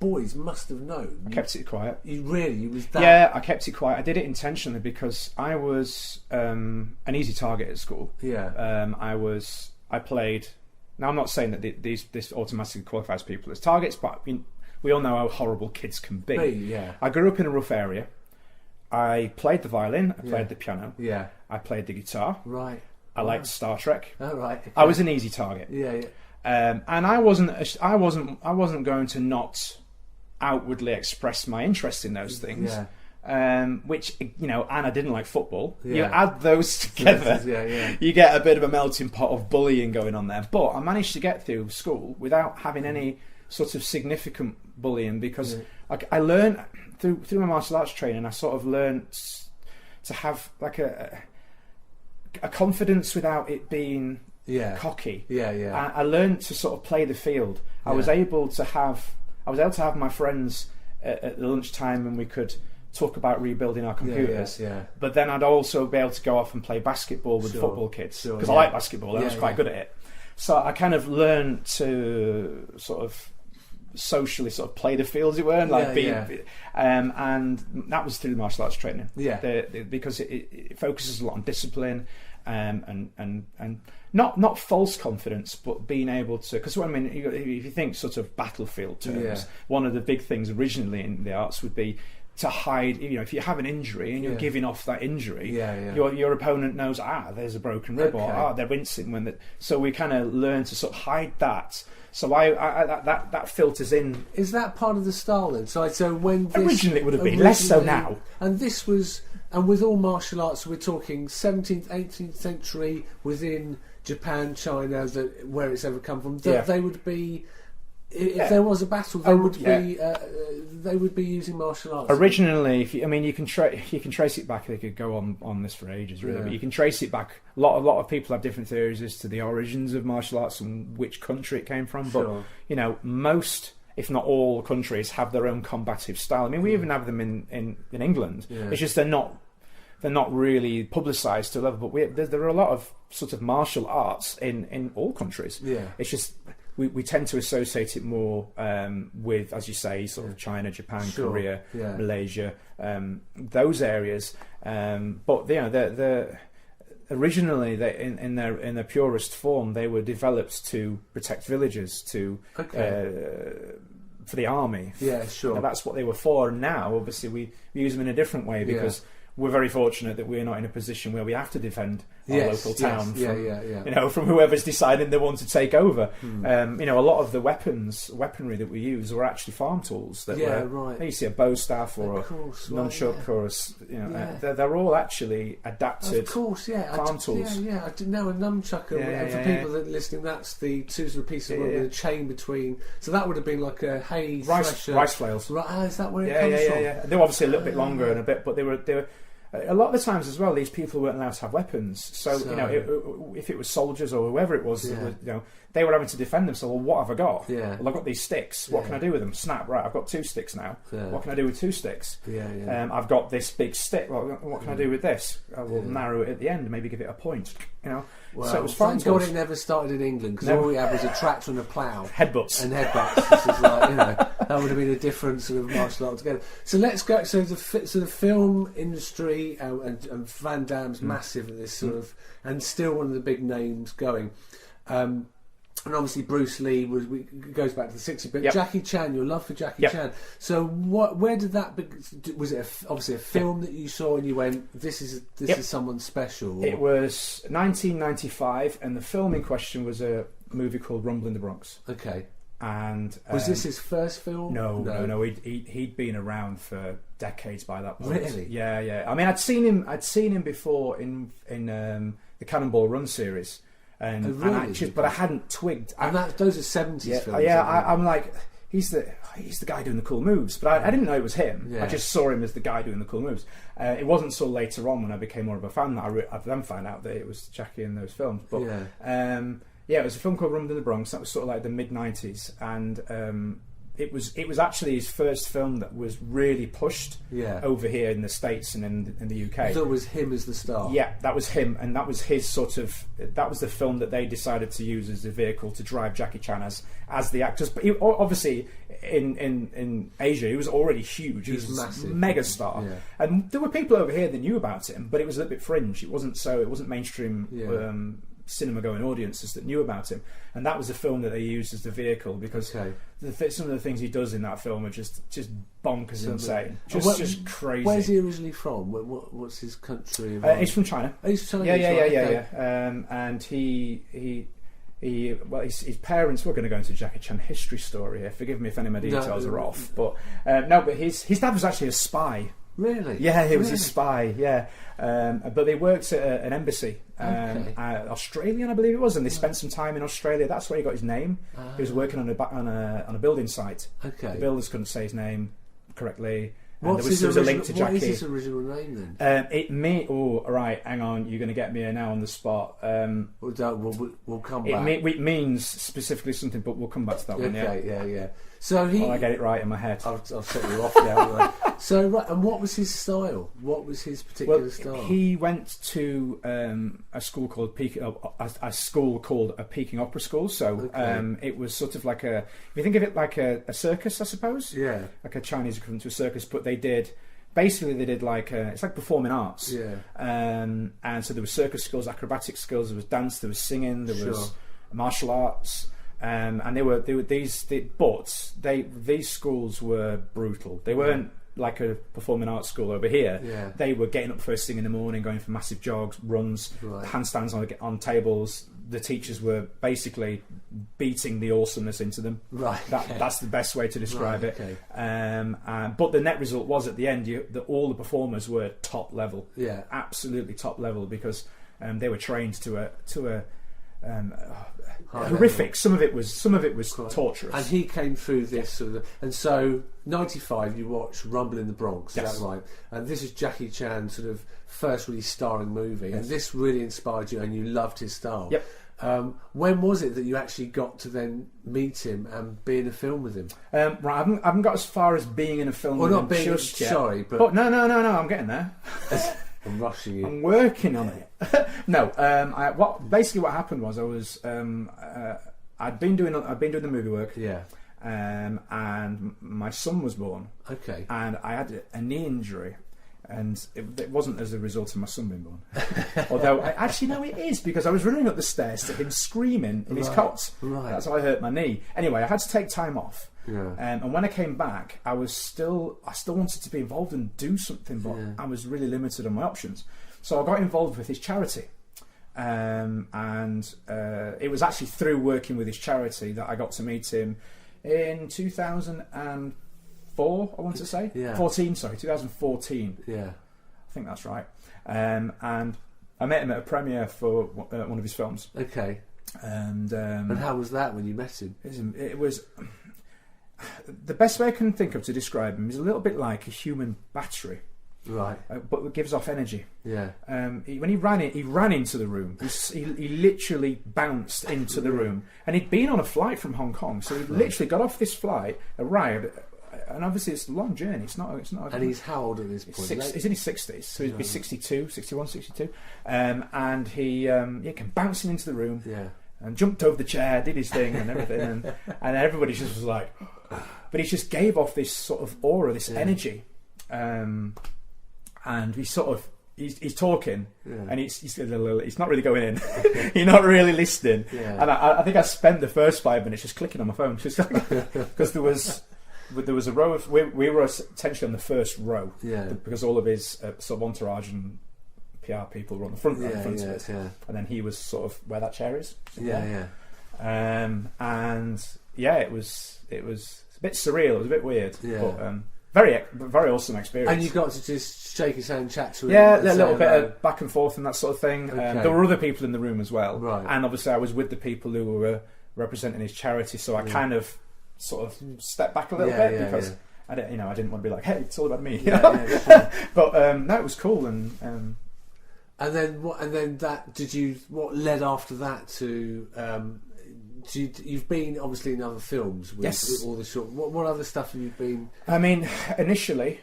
boys must have known. I kept it quiet. You was that? Yeah, I kept it quiet. I did it intentionally because I was an easy target at school. Yeah. I played. Now I'm not saying that this automatically qualifies people as targets, but we all know how horrible kids can be. Yeah. I grew up in a rough area. I played the violin. I played the piano. Yeah. I played the guitar. Right. I liked Star Trek. Oh, right. Okay. I was an easy target. Yeah. And I wasn't going to not outwardly express my interest in those things. Yeah. Which and I didn't like football. Yeah. You add those together, you get a bit of a melting pot of bullying going on there. But I managed to get through school without having any sort of significant bullying, because I learned through my martial arts training. I sort of learned to have like a confidence without it being cocky. I learned to sort of play the field. I was able to have my friends at the lunchtime, and we could talk about rebuilding our computers. But then I'd also be able to go off and play basketball with football kids, because I like basketball. I was quite good at it. So I kind of learned to sort of socially sort of play the field, as it were, and and that was through the martial arts training. Because it focuses a lot on discipline, and not false confidence, but being able to. Because if you think sort of battlefield terms, one of the big things originally in the arts would be to hide. If you have an injury and you're giving off that injury, your opponent knows there's a broken rib, or they're wincing when that. So we kind of learn to sort of hide that. So that filters in. Is that part of the style then? So when originally it would have been less so now. And this was, and with all martial arts, we're talking 17th, 18th century within Japan, China, where it's ever come from. They would be if there was a battle, they would be using martial arts. Originally, you can trace it back. They could go on this for ages, really. But you can trace it back. A lot of people have different theories as to the origins of martial arts and which country it came from. Sure. But most, if not all, countries have their own combative style. I mean, we even have them in England. Yeah. It's just they're not really publicised to a level. But there are a lot of sort of martial arts in all countries. Yeah. It's just. We tend to associate it more with, as you say, sort of China, Japan, Korea, Malaysia, those areas. But they're originally in their purest form, they were developed to protect villages, for the army. Yeah, sure. That's what they were for. And now, obviously, we use them in a different way because. We're very fortunate that we're not in a position where we have to defend our local town from whoever's deciding they want to take over. A lot of the weaponry that we use were actually farm tools. You see a bow staff or a nunchuck or they're all actually adapted. Of course, farm tools. I didn't know a nunchuck. And for people that are listening, that's the sort of piece of wood with a chain between. So that would have been like a hay rice flails. Right, is that where it comes from? Yeah. They were obviously a little bit longer and a bit, but they were. A lot of the times as well, these people weren't allowed to have weapons. So if it was soldiers or whoever it was, they were having to defend themselves. Well, what have I got? Yeah. Well, I've got these sticks. What can I do with them? Snap. Right, I've got 2 sticks now. Yeah. What can I do with 2 sticks? I've got this big stick. Well, what can I do with this? I will narrow it at the end, maybe give it a point. Well, so it was fun. Thank God it never started in England, because all we had was a tractor and a plough. Headbutts. And headbutts. This is like, that would have been a different sort of martial art together. So let's go. So the film industry and Van Damme's massive at this sort of, and still one of the big names going. And obviously Bruce Lee goes back to the 60s, but Jackie Chan, your love for Jackie Chan. So where did that was it obviously a film that you saw and you went, this is someone special? Or? It was 1995, and the film in question was a movie called Rumble in the Bronx. Okay. And was this his first film? No. He'd been around for decades by that point. Really? Yeah. I mean, I'd seen him before in the Cannonball Run series. But I hadn't twigged. And those are 70s films. I'm like, he's the guy doing the cool moves. But I didn't know it was him. Yeah. I just saw him as the guy doing the cool moves. It wasn't until later on when I became more of a fan that I then found out that it was Jackie in those films. But it was a film called Rumble in the Bronx. That was sort of like the mid-90s, and it was actually his first film that was really pushed over here in the States and in the UK. So it was him as the star? Yeah, that was him, and that was his that was the film that they decided to use as a vehicle to drive Jackie Chan as the actors. But obviously in Asia he was already huge. He was massive, mega star. Yeah. And there were people over here that knew about him, but it was a little bit fringe. It wasn't mainstream cinema going audiences that knew about him, and that was the film that they used as the vehicle, because some of the things he does in that film are just bonkers insane, just crazy. Where's he originally from? What's his country? He's from China. He's from China. Yeah. And his parents were going to go into Jackie Chan history story here. Forgive me if any of my details are off, but but his dad was actually a spy. Really? Yeah, he was a spy. Yeah, but they worked at an embassy, Australian, I believe it was, and they spent some time in Australia. That's where he got his name. He was working on a building site. Okay. The builders couldn't say his name correctly. There was a link to Jackie. What is his original name then? Hang on, you're going to get me here now on the spot. We'll come back. It means specifically something, but we'll come back to that one. Yeah. So I get it right in my head. I'll set you off now. So and what was his style? What was his particular style? He went to a school called a Peking Opera School. So it was sort of like if you think of it like a circus, I suppose. Yeah. Like a Chinese equivalent to a circus, but they did like it's like performing arts. Yeah. And so there was circus skills, acrobatic skills, there was dance, there was singing, there was martial arts. And these schools were brutal. They weren't like a performing arts school over here. Yeah. They were getting up first thing in the morning, going for massive jogs, runs, handstands on tables. The teachers were basically beating the awesomeness into them. Right. That's the best way to describe it. Okay. But the net result was at the end, all the performers were top level. Yeah. Absolutely top level, because they were trained to horrific. Some of it was torturous. And he came through this sort of, and so 95 you watch Rumble in the Bronx, Yes. is that right? And this is Jackie Chan's sort of first really starring movie, and this really inspired you, and you loved his style. Yep. When was it that you actually got to then meet him and be in a film with him? Right, I haven't got as far as being in a film Well, with not him being just yet. sorry, but no, I'm getting there. I'm rushing you. I'm working on it. No, what happened was I was I'd been doing the movie work. Yeah. And my son was born. Okay. And I had a knee injury. And it wasn't as a result of my son being born. Although, it is, because I was running up the stairs to him screaming in his cot. Right. That's how I hurt my knee. Anyway, I had to take time off. Yeah. And when I came back, I still wanted to be involved and do something, but I was really limited on my options. So I got involved with his charity. And it was actually through working with his charity that I got to meet him in 2004, I want to say. 2014. Yeah. I think that's right. And I met him at a premiere for one of his films. Okay. And how was that when you met him? It was the best way I can think of to describe him is a little bit like a human battery. Right. But it gives off energy. Yeah. When he ran into the room. He literally bounced into the room, and he'd been on a flight from Hong Kong, so he literally got off this flight, arrived, and obviously it's a long journey. It's not. And he's how old at this point? He's in his 60s, so he'd be 62, 61, 62. And he came bouncing into the room. Yeah. And jumped over the chair, did his thing and everything, and everybody just was like, but he just gave off this sort of aura, this energy, and he's talking, and he's not really going in, you're not really listening, and I think I spent the first 5 minutes just clicking on my phone, just because there was a row of we were essentially on the first row, because all of his sort of entourage and PR people were on the front row, of it, and then he was sort of where that chair is. And it was a bit surreal. It was a bit weird, but very awesome experience. And you got to just shake his hand, chat to him. Yeah, a little bit of back and forth and that sort of thing. Okay. There were other people in the room as well, right. And obviously I was with the people who were representing his charity, so I kind of sort of stepped back a little bit because I didn't want to be like, hey, it's all about me. Sure. But no, it was cool and. And then what? And then that? What led after that to? You've been obviously in other films with all the short. What other stuff have you been? I mean, initially,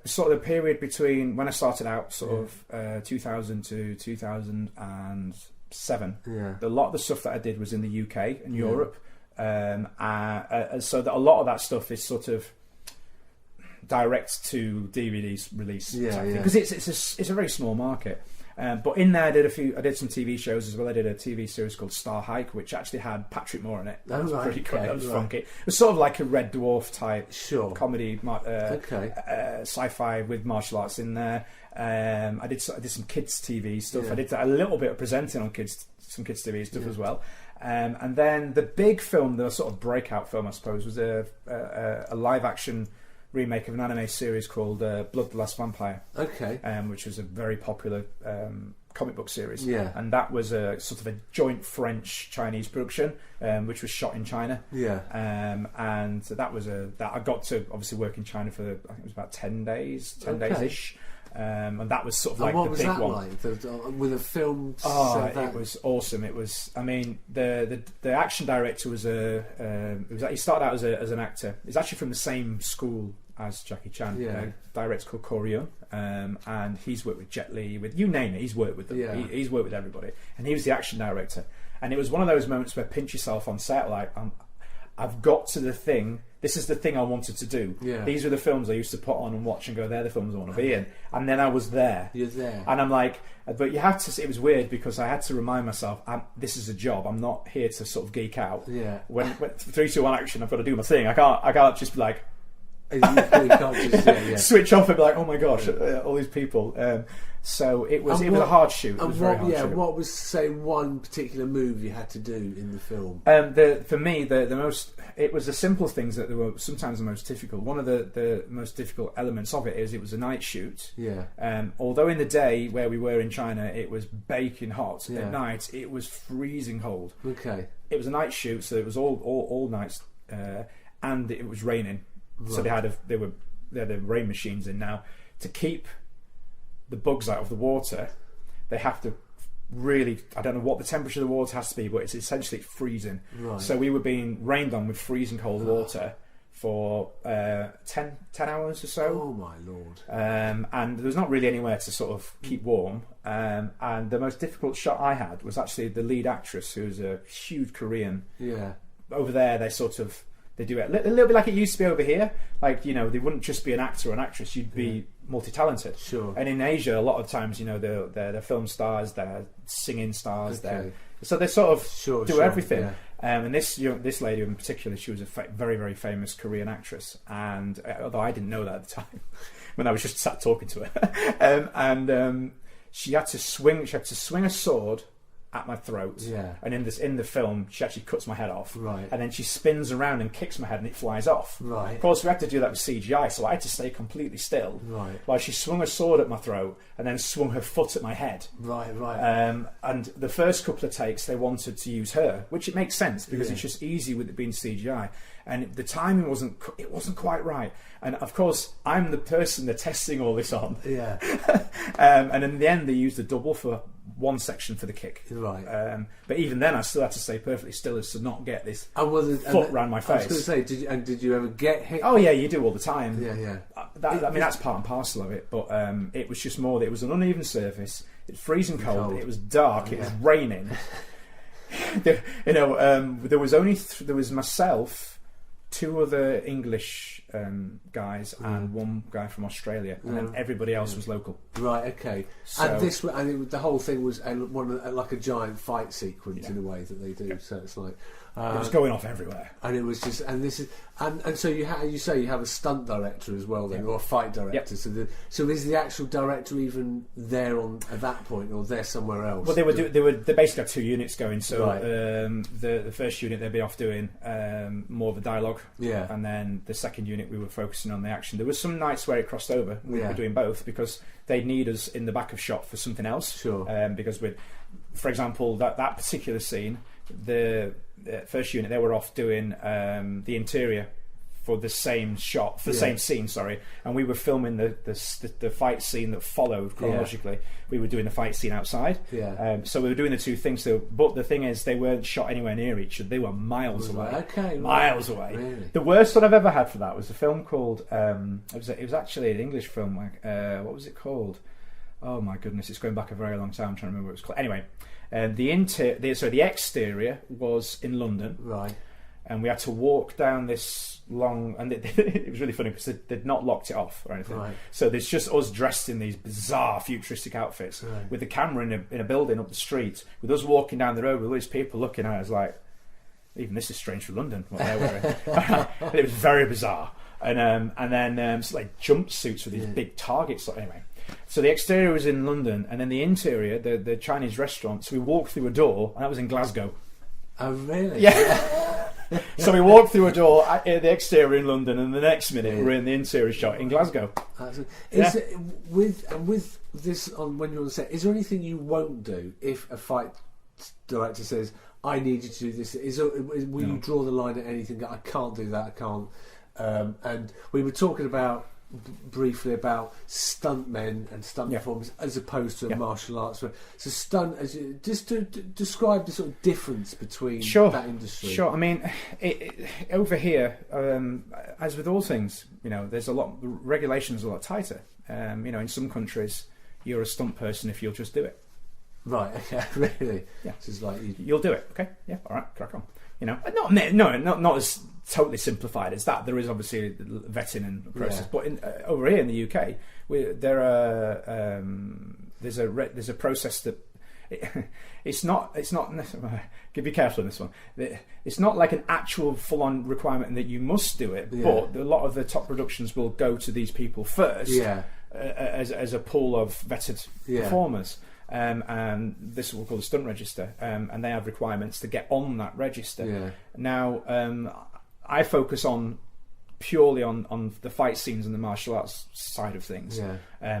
sort of the period between when I started out, sort of 2000 to 2007. Yeah. A lot of the stuff that I did was in the UK and Europe, so that a lot of that stuff is sort of direct to DVDs release. Because it's a very small market. But in there, I did some TV shows as well. I did a TV series called Star Hike, which actually had Patrick Moore in it. That was pretty cool. That was funky. It was sort of like a Red Dwarf type comedy, sci-fi with martial arts in there. I did some kids TV stuff. I did a little bit of presenting on some kids TV stuff as well. And then the big film, the sort of breakout film, I suppose, was a live action remake of an anime series called Blood the Last Vampire, which was a very popular comic book series, and that was a sort of a joint French-Chinese production, which was shot in China, and that was that I got to obviously work in China for I think it was about 10 days ish. And that was sort of like the big one. Like with a film? It was awesome. It was. I mean, the action director was he started out as an actor. He's actually from the same school as Jackie Chan. Director called Ko Ryun, and he's worked with Jet Li, with you name it. He's worked with them. He's worked with everybody, and he was the action director. And it was one of those moments where pinch yourself on set, like I've got to the thing. This is the thing I wanted to do. These were the films I used to put on and watch and go, they're the films I want to be in. And then I was there. You're there. And I'm like, but you have to, it was weird because I had to remind myself, this is a job. I'm not here to sort of geek out. Yeah. When 3, 2, 1 action, I've got to do my thing. I can't just be like, You can't just switch off and be like, oh my gosh, all these people. So it was a hard shoot. It was very hard shoot. What was, say, one particular move you had to do in the film? For me, the most, it was the simple things that were sometimes the most difficult. One of the most difficult elements of it is it was a night shoot. Yeah. Although in the day where we were in China, it was baking hot. Yeah. At night, it was freezing cold. Okay. It was a night shoot, so it was all nights, and it was raining. Right. So they had the rain machines in now to keep the bugs out of the water. They have to really, I don't know what the temperature of the water has to be, but it's essentially freezing. Right. So we were being rained on with freezing cold water for 10 hours or so. Oh my lord. And there was not really anywhere to sort of keep warm. And the most difficult shot I had was actually the lead actress, who's a huge Korean. Yeah. Over there, they do it a little bit like it used to be over here. Like, you know, they wouldn't just be an actor or an actress, you'd be multi-talented. Sure. And in Asia, a lot of times, you know, they're film stars, they're singing stars, so they sort of do everything. Yeah. And this lady in particular, she was a very, very famous Korean actress. And although I didn't know that at the time, when I was just sat talking to her, she had to swing a sword at my throat. Yeah. And in the film, she actually cuts my head off. Right. And then she spins around and kicks my head and it flies off. Right. Of course, we had to do that with CGI, so I had to stay completely still. Right. While she swung a sword at my throat and then swung her foot at my head. Right. And the first couple of takes, they wanted to use her, which it makes sense because it's just easy with it being CGI. And the timing wasn't quite right. And of course, I'm the person they're testing all this on. Yeah. And in the end, they used a double for one section for the kick. Right. But even then, I still had to stay perfectly still as to not get this foot round my face. I was going to say, did you ever get hit? Oh yeah, you do all the time. Yeah. That's part and parcel of it. But it was just more that it was an uneven surface. It's freezing cold. It was dark. It was raining. There was myself, two other English guys, and one guy from Australia, and then everybody else was local. Right. Okay. So, the whole thing was like a giant fight sequence in a way that they do. So it's like it was going off everywhere, and it was just, and so you have a stunt director as well, then, or a fight director. Yep. So is the actual director even there at that point, or they're somewhere else? Well, they basically had two units going. So right. The first unit they'd be off doing more of the dialogue, and then the second unit we were focusing on the action. There was some nights where it crossed over. We were doing both because they'd need us in the back of shot for something else. Sure. Because for example, that particular scene, the first unit, they were off doing the interior for the same shot, for the same scene, sorry, and we were filming the fight scene that followed chronologically. We were doing the fight scene outside, so we were doing the two things. But the thing is, they weren't shot anywhere near each other. They were miles away. Miles away. Really? The worst one I've ever had for that was a film called. It was actually an English film. What was it called? Oh my goodness, it's going back a very long time. I'm trying to remember what it was called. Anyway, the exterior was in London, right? And we had to walk down this long, and it was really funny because they'd not locked it off or anything. Right. So there's just us dressed in these bizarre futuristic outfits, with the camera in a building up the street, with us walking down the road with all these people looking at us like, even this is strange for London, what they're wearing. And it was very bizarre. And then like jumpsuits with these big targets. Anyway, so the exterior was in London, and then the interior, the Chinese restaurant. So we walked through a door, and that was in Glasgow. Oh really? Yeah. So we walked through a door at the exterior in London, and the next minute we're in the interior shot in Glasgow. Is it, with this on when you're on set, is there anything you won't do if a fight director says, "I need you to do this"? Will you draw the line at anything? I can't do that. I can't. And we were talking briefly about stuntmen and stunt performers as opposed to a martial arts. So stunt, just to describe the sort of difference between that industry. Sure. I mean, over here, as with all things, there's the regulations are a lot tighter. In some countries, you're a stunt person if you'll just do it. Right. Okay. Really. Yeah. So it's like you'll do it. Okay. Yeah. All right. Crack on. Not as totally simplified as that. There is obviously vetting and process, but over here in the UK, there's a process that it's not be careful on this one. It's not like an actual full-on requirement that you must do it, but a lot of the top productions will go to these people first, as a pool of vetted performers. And this is what we call the stunt register, and they have requirements to get on that register. Now, I focus purely on the fight scenes and the martial arts side of things.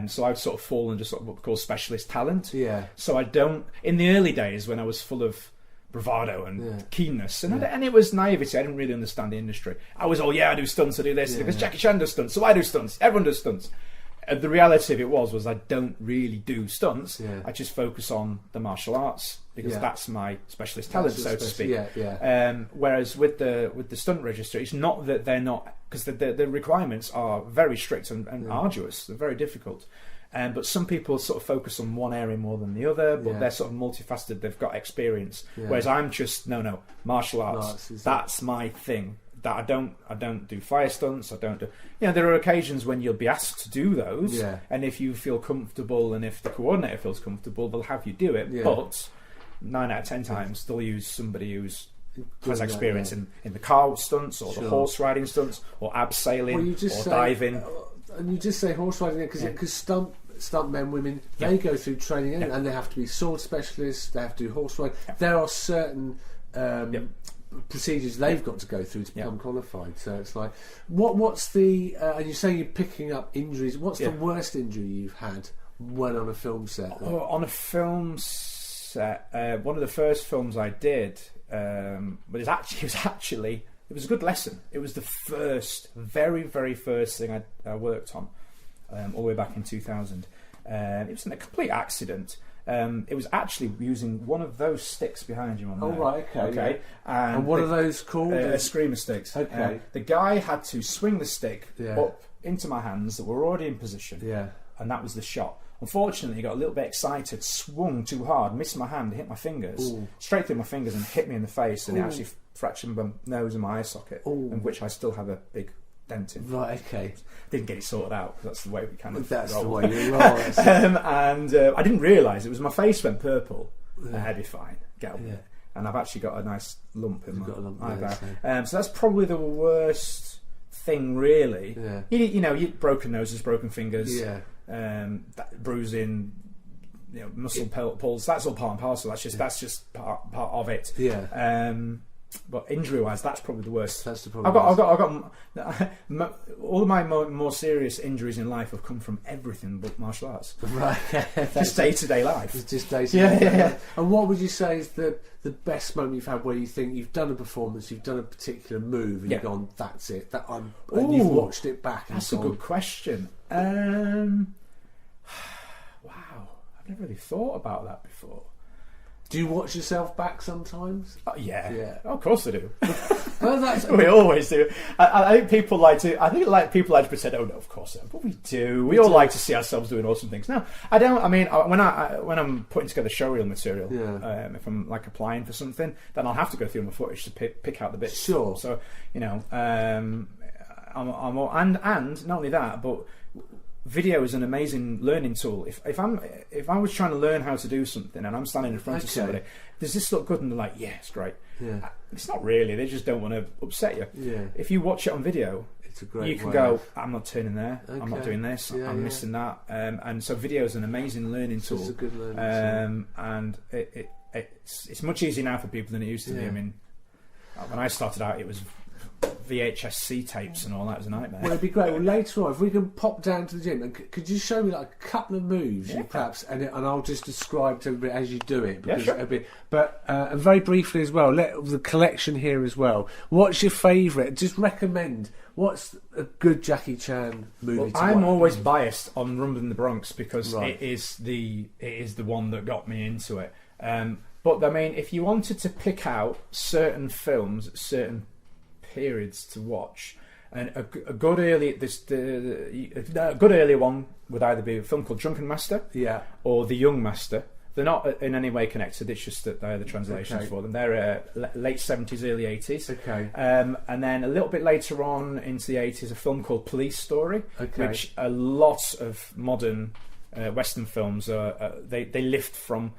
So I've sort of fallen under sort of what we call specialist talent. So I don't. In the early days, when I was full of bravado and keenness, and it was naivety. I didn't really understand the industry. I was all, I do stunts, I do this because Jackie Chan does stunts, so I do stunts. Everyone does stunts. The reality of it was I don't really do stunts. I just focus on the martial arts because that's my specialist talent, so to speak. Whereas with the stunt register, it's not that they're not, because the requirements are very strict and arduous. They're very difficult. But some people sort of focus on one area more than the other, but they're sort of multifaceted. They've got experience. Whereas I'm just martial arts. That's my thing. That I don't do fire stunts. I don't do. There are occasions when you'll be asked to do those, and if you feel comfortable and if the coordinator feels comfortable, they'll have you do it. But 9 out of 10 times they'll use somebody who's has experience in the car stunts or the horse riding stunts or abseiling or diving. And you just say horse riding because stunt men, women, they go through training and they have to be sword specialists. They have to do horse riding. There are certain procedures they've got to go through to become qualified. So it's like, what's the? And you say you're picking up injuries. What's the worst injury you've had when on a film set? On a film set, one of the first films I did, but it was a good lesson. It was the very, very first thing I worked on, all the way back in 2000. It was a complete accident. It was actually using one of those sticks behind you on there. Oh, right, okay. Yeah. And what are those called? Screamer sticks. Okay. The guy had to swing the stick up into my hands that were already in position. Yeah. And that was the shot. Unfortunately, he got a little bit excited, swung too hard, missed my hand, hit my fingers, straight through my fingers and hit me in the face, and it actually fractured my nose and my eye socket, in which I still have a big dent in. Right, okay. Didn't get it sorted out, because that's the way we kind of That's roll. the way you roll. And I didn't realise it was my face went purple. I'd be fine, get on with it. And I've actually got a nice lump in my eyebrow. So that's probably the worst thing, really. You broken noses, broken fingers, bruising, muscle pulls. That's all part and parcel. That's just part of it. But injury-wise, that's probably the worst. That's the problem. I've got all of my more serious injuries in life have come from everything but martial arts. Right. Just day-to-day life. It's just day-to-day. Yeah. And what would you say is the best moment you've had where you think you've done a performance, you've done a particular move, and you've gone, that's it. And you've watched it back. And that's a good question. Wow, I've never really thought about that before. Do you watch yourself back sometimes? Yeah. Of course I do. Well, we always do. I think people like to. People like to pretend. Oh no, of course I don't. But we do. We all like to see ourselves doing awesome things. No, I don't. I mean, when I'm putting together showreel material, if I'm like applying for something, then I'll have to go through my footage to pick out the bits. Sure. So I'm and not only that, but video is an amazing learning tool. If I was trying to learn how to do something and I'm standing in front of somebody, does this look good? And they're like, yeah, it's great. Yeah. It's not really. They just don't want to upset you. Yeah. If you watch it on video, it's a great. You can go, I'm not turning there. Okay. I'm not doing this. I'm missing that. And so video is an amazing learning tool. It's a good learning tool. And it's much easier now for people than it used to be. I mean, when I started out, it was VHS-C tapes and all that. Was a nightmare. Well, it'd be great. Well, later on, if we can pop down to the gym, and could you show me like a couple of moves, perhaps, and I'll just describe to everybody as you do it. Because and very briefly as well, the collection here as well. What's your favourite? Just recommend. What's a good Jackie Chan movie? Well, I'm always biased on Rumble in the Bronx because it is the one that got me into it. But I mean, if you wanted to pick out certain films, certain periods to watch, and a good early one would either be a film called Drunken Master, or The Young Master. They're not in any way connected. It's just that they're the translations for them. They're late 70s, early 80s. Okay. And then a little bit later on into the 80s, a film called Police Story, which a lot of modern Western films they lift from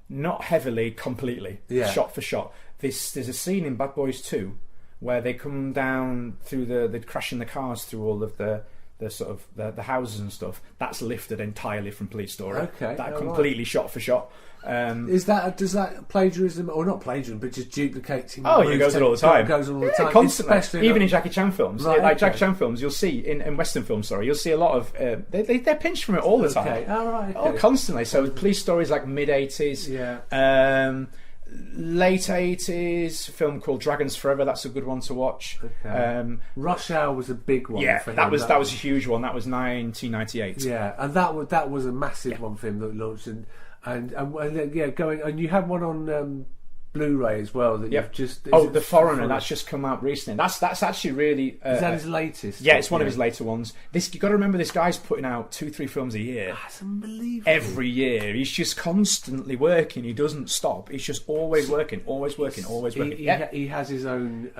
not heavily, completely, shot for shot. There's a scene in Bad Boys 2 where they come down through they're crashing the cars through all of the sort of the houses and stuff. That's lifted entirely from Police Story. Okay, that completely shot for shot. Does that plagiarism, or not plagiarism, but just duplicating? Oh, it goes on all the time. It goes on all the time, constantly. especially Even in Jackie Chan films, Right, Jackie Chan films, you'll see in Western films. Sorry, you'll see a lot of they're pinched from it all the time. Okay, right, Oh, constantly. So Police Story is like mid '80s. Yeah. Late 80s, film called Dragons Forever. That's a good one to watch. Okay. Rush Hour was a big one. Yeah, for him. that was a huge one. That was 1998. Yeah, and that was a massive one for him that launched, and going, and you had one on Blu-ray as well that you've just. The Foreigner. That's just come out recently. That's actually really. Is that his latest? Yeah, it's one of his later ones. You got to remember, this guy's putting out 2-3 films a year. That's unbelievable. Every year, he's just constantly working. He doesn't stop. He's just always working, always working. He has his own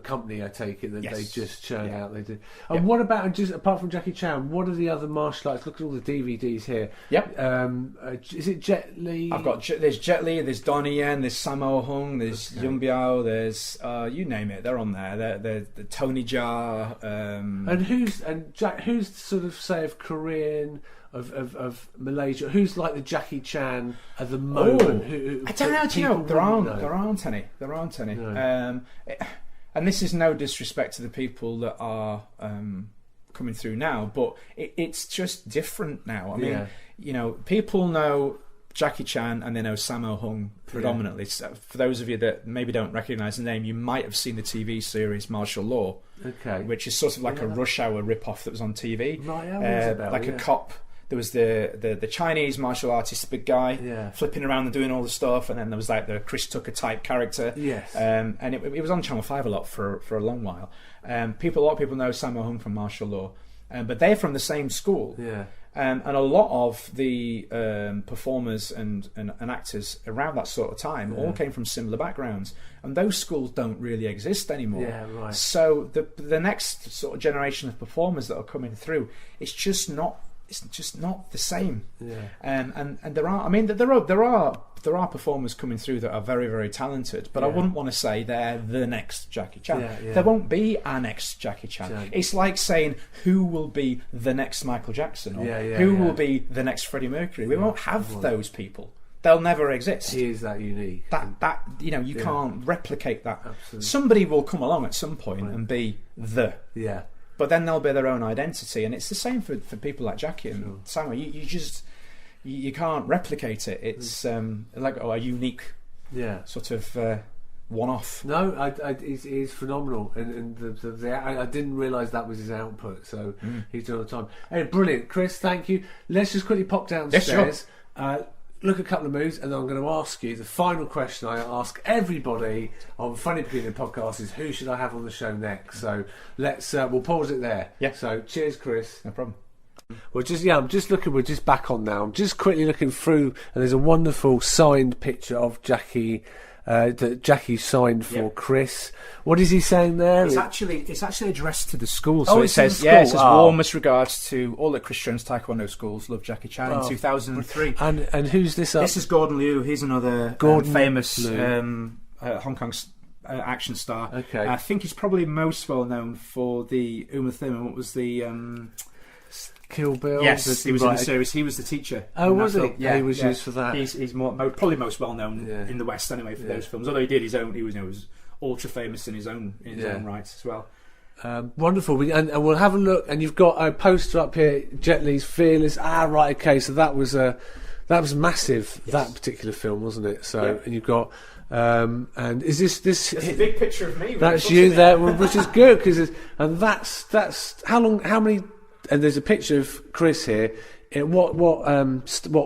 company. I take it that they just churn out. They do. And what about, just apart from Jackie Chan? What are the other martial arts? Look at all the DVDs here. Yep. Is it Jet Li? There's Jet Li, there's Donnie Yen, there's Sammo Hung, there's Yun Biao, there's you name it, they're on there. They're Tony Jaa. And who's sort of, say, of Korean, of Malaysia? Who's like the Jackie Chan at the moment? I don't know. Do you know, there aren't any. No. And this is no disrespect to the people that are coming through now, but it's just different now. I mean, people know Jackie Chan and they know Sammo Hung predominantly. So for those of you that maybe don't recognise the name, you might have seen the TV series Martial Law, which is sort of like a Rush Hour rip-off that was on TV. A cop. There was the Chinese martial artist, big guy, flipping around and doing all the stuff, and then there was like the Chris Tucker type character. Yes. And it was on Channel 5 a lot for a long while. A lot of people know Sammo Hung from Martial Law, but they're from the same school. Yeah. And a lot of the performers and actors around that sort of time all came from similar backgrounds, and those schools don't really exist anymore. Yeah, right. So the next sort of generation of performers that are coming through, it's just not the same. Yeah. And there are performers coming through that are very, very talented, but I wouldn't want to say they're the next Jackie Chan. There won't be a next Jackie Chan. It's like saying who will be the next Michael Jackson, or who will be the next Freddie Mercury. We won't have those people. They'll never exist. He is that unique. That you can't replicate that. Absolutely. Somebody will come along at some point and be the. Yeah. But then they'll be their own identity, and it's the same for people like Jackie and Sammo. You can't replicate it. It's like a unique, sort of one-off. No, it is phenomenal, and I didn't realise that was his output. So he's doing all the time. Hey, brilliant, Chris. Thank you. Let's just quickly pop downstairs. Yes, sure. Look at a couple of moves, and then I'm going to ask you the final question I ask everybody on Funny Beginning podcast is, who should I have on the show next? So let's we'll pause it there. Yeah. So cheers, Chris. No problem. I'm just looking. We're just back on now. I'm just quickly looking through, and there's a wonderful signed picture of Jackie. That Jackie signed for Chris. What is he saying there? It's actually addressed to the school. So it says, school. warmest regards to all the Chris Jones Taekwondo schools. Love Jackie Chan in 2003. And who's this? This is Gordon Liu. He's another famous Hong Kong action star. Okay. I think he's probably most well known for the Uma Thurman. What was the Kill Bill? Yes, he was in the series. He was the teacher. Oh, was he? Yeah, he was used for that. He's probably most well known in the West anyway for those films. Although he did his own, he was ultra famous in his own right as well. Wonderful. And we'll have a look. And you've got a poster up here. Jet Li's Fearless. Right. Okay. So that was massive. Yes. That particular film, wasn't it? So and you've got. And is this? It's a big picture of me. That's you there, which is good because that's how long? How many? And there's a picture of Chris here. What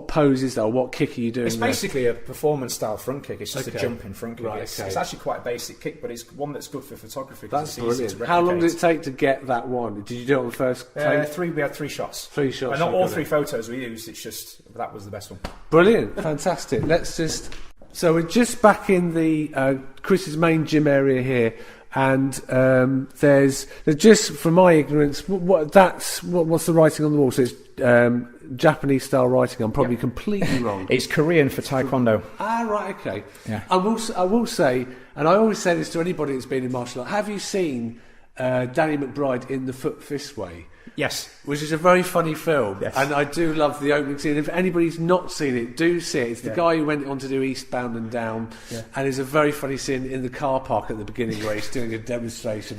pose is that? Or what kick are you doing? It's basically a performance style front kick. It's just a jumping front kick. Right, it's actually quite a basic kick, but it's one that's good for photography. That's brilliant. How long did it take to get that one? Did you do it on the first take? We had 3 shots. 3 shots. Not all 3 photos we used. It's just that was the best one. Brilliant, fantastic. So we're just back in the Chris's main gym area here. And there's just from my ignorance, what's the writing on the wall? So it's Japanese style writing. I'm probably completely wrong. It's Korean for Taekwondo. Ah, right, okay. Yeah. I will say, and I always say this to anybody that's been in martial art. Have you seen Danny McBride in The Foot Fist Way? Yes. Which is a very funny film, yes. and I do love the opening scene. If anybody's not seen it, do see it. It's the guy who went on to do Eastbound and Down, and there's a very funny scene in the car park at the beginning where he's doing a demonstration.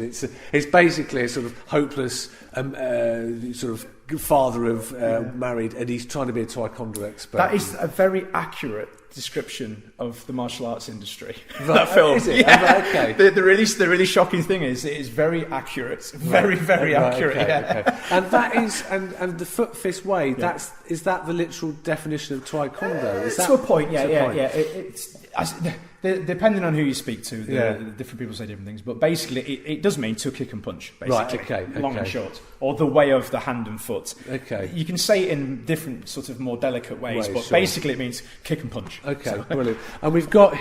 It's basically a sort of hopeless sort of father of married, and he's trying to be a taekwondo expert. That is a very accurate description of the martial arts industry. Right, that film. Is it? Yeah. Okay. The really shocking thing is it is very accurate. Very accurate. Okay, yeah. okay. And that is and the Foot Fist Way. Is that the literal definition of taekwondo? Is that, to a point, yeah. Point? Depending on who you speak to, the different people say different things. But basically, it does mean to kick and punch. Basically, right? Okay. Long and short, or the way of the hand and foot. Okay. You can say it in different sort of more delicate ways, but sure. basically it means kick and punch. Okay, So. brilliant. And we've got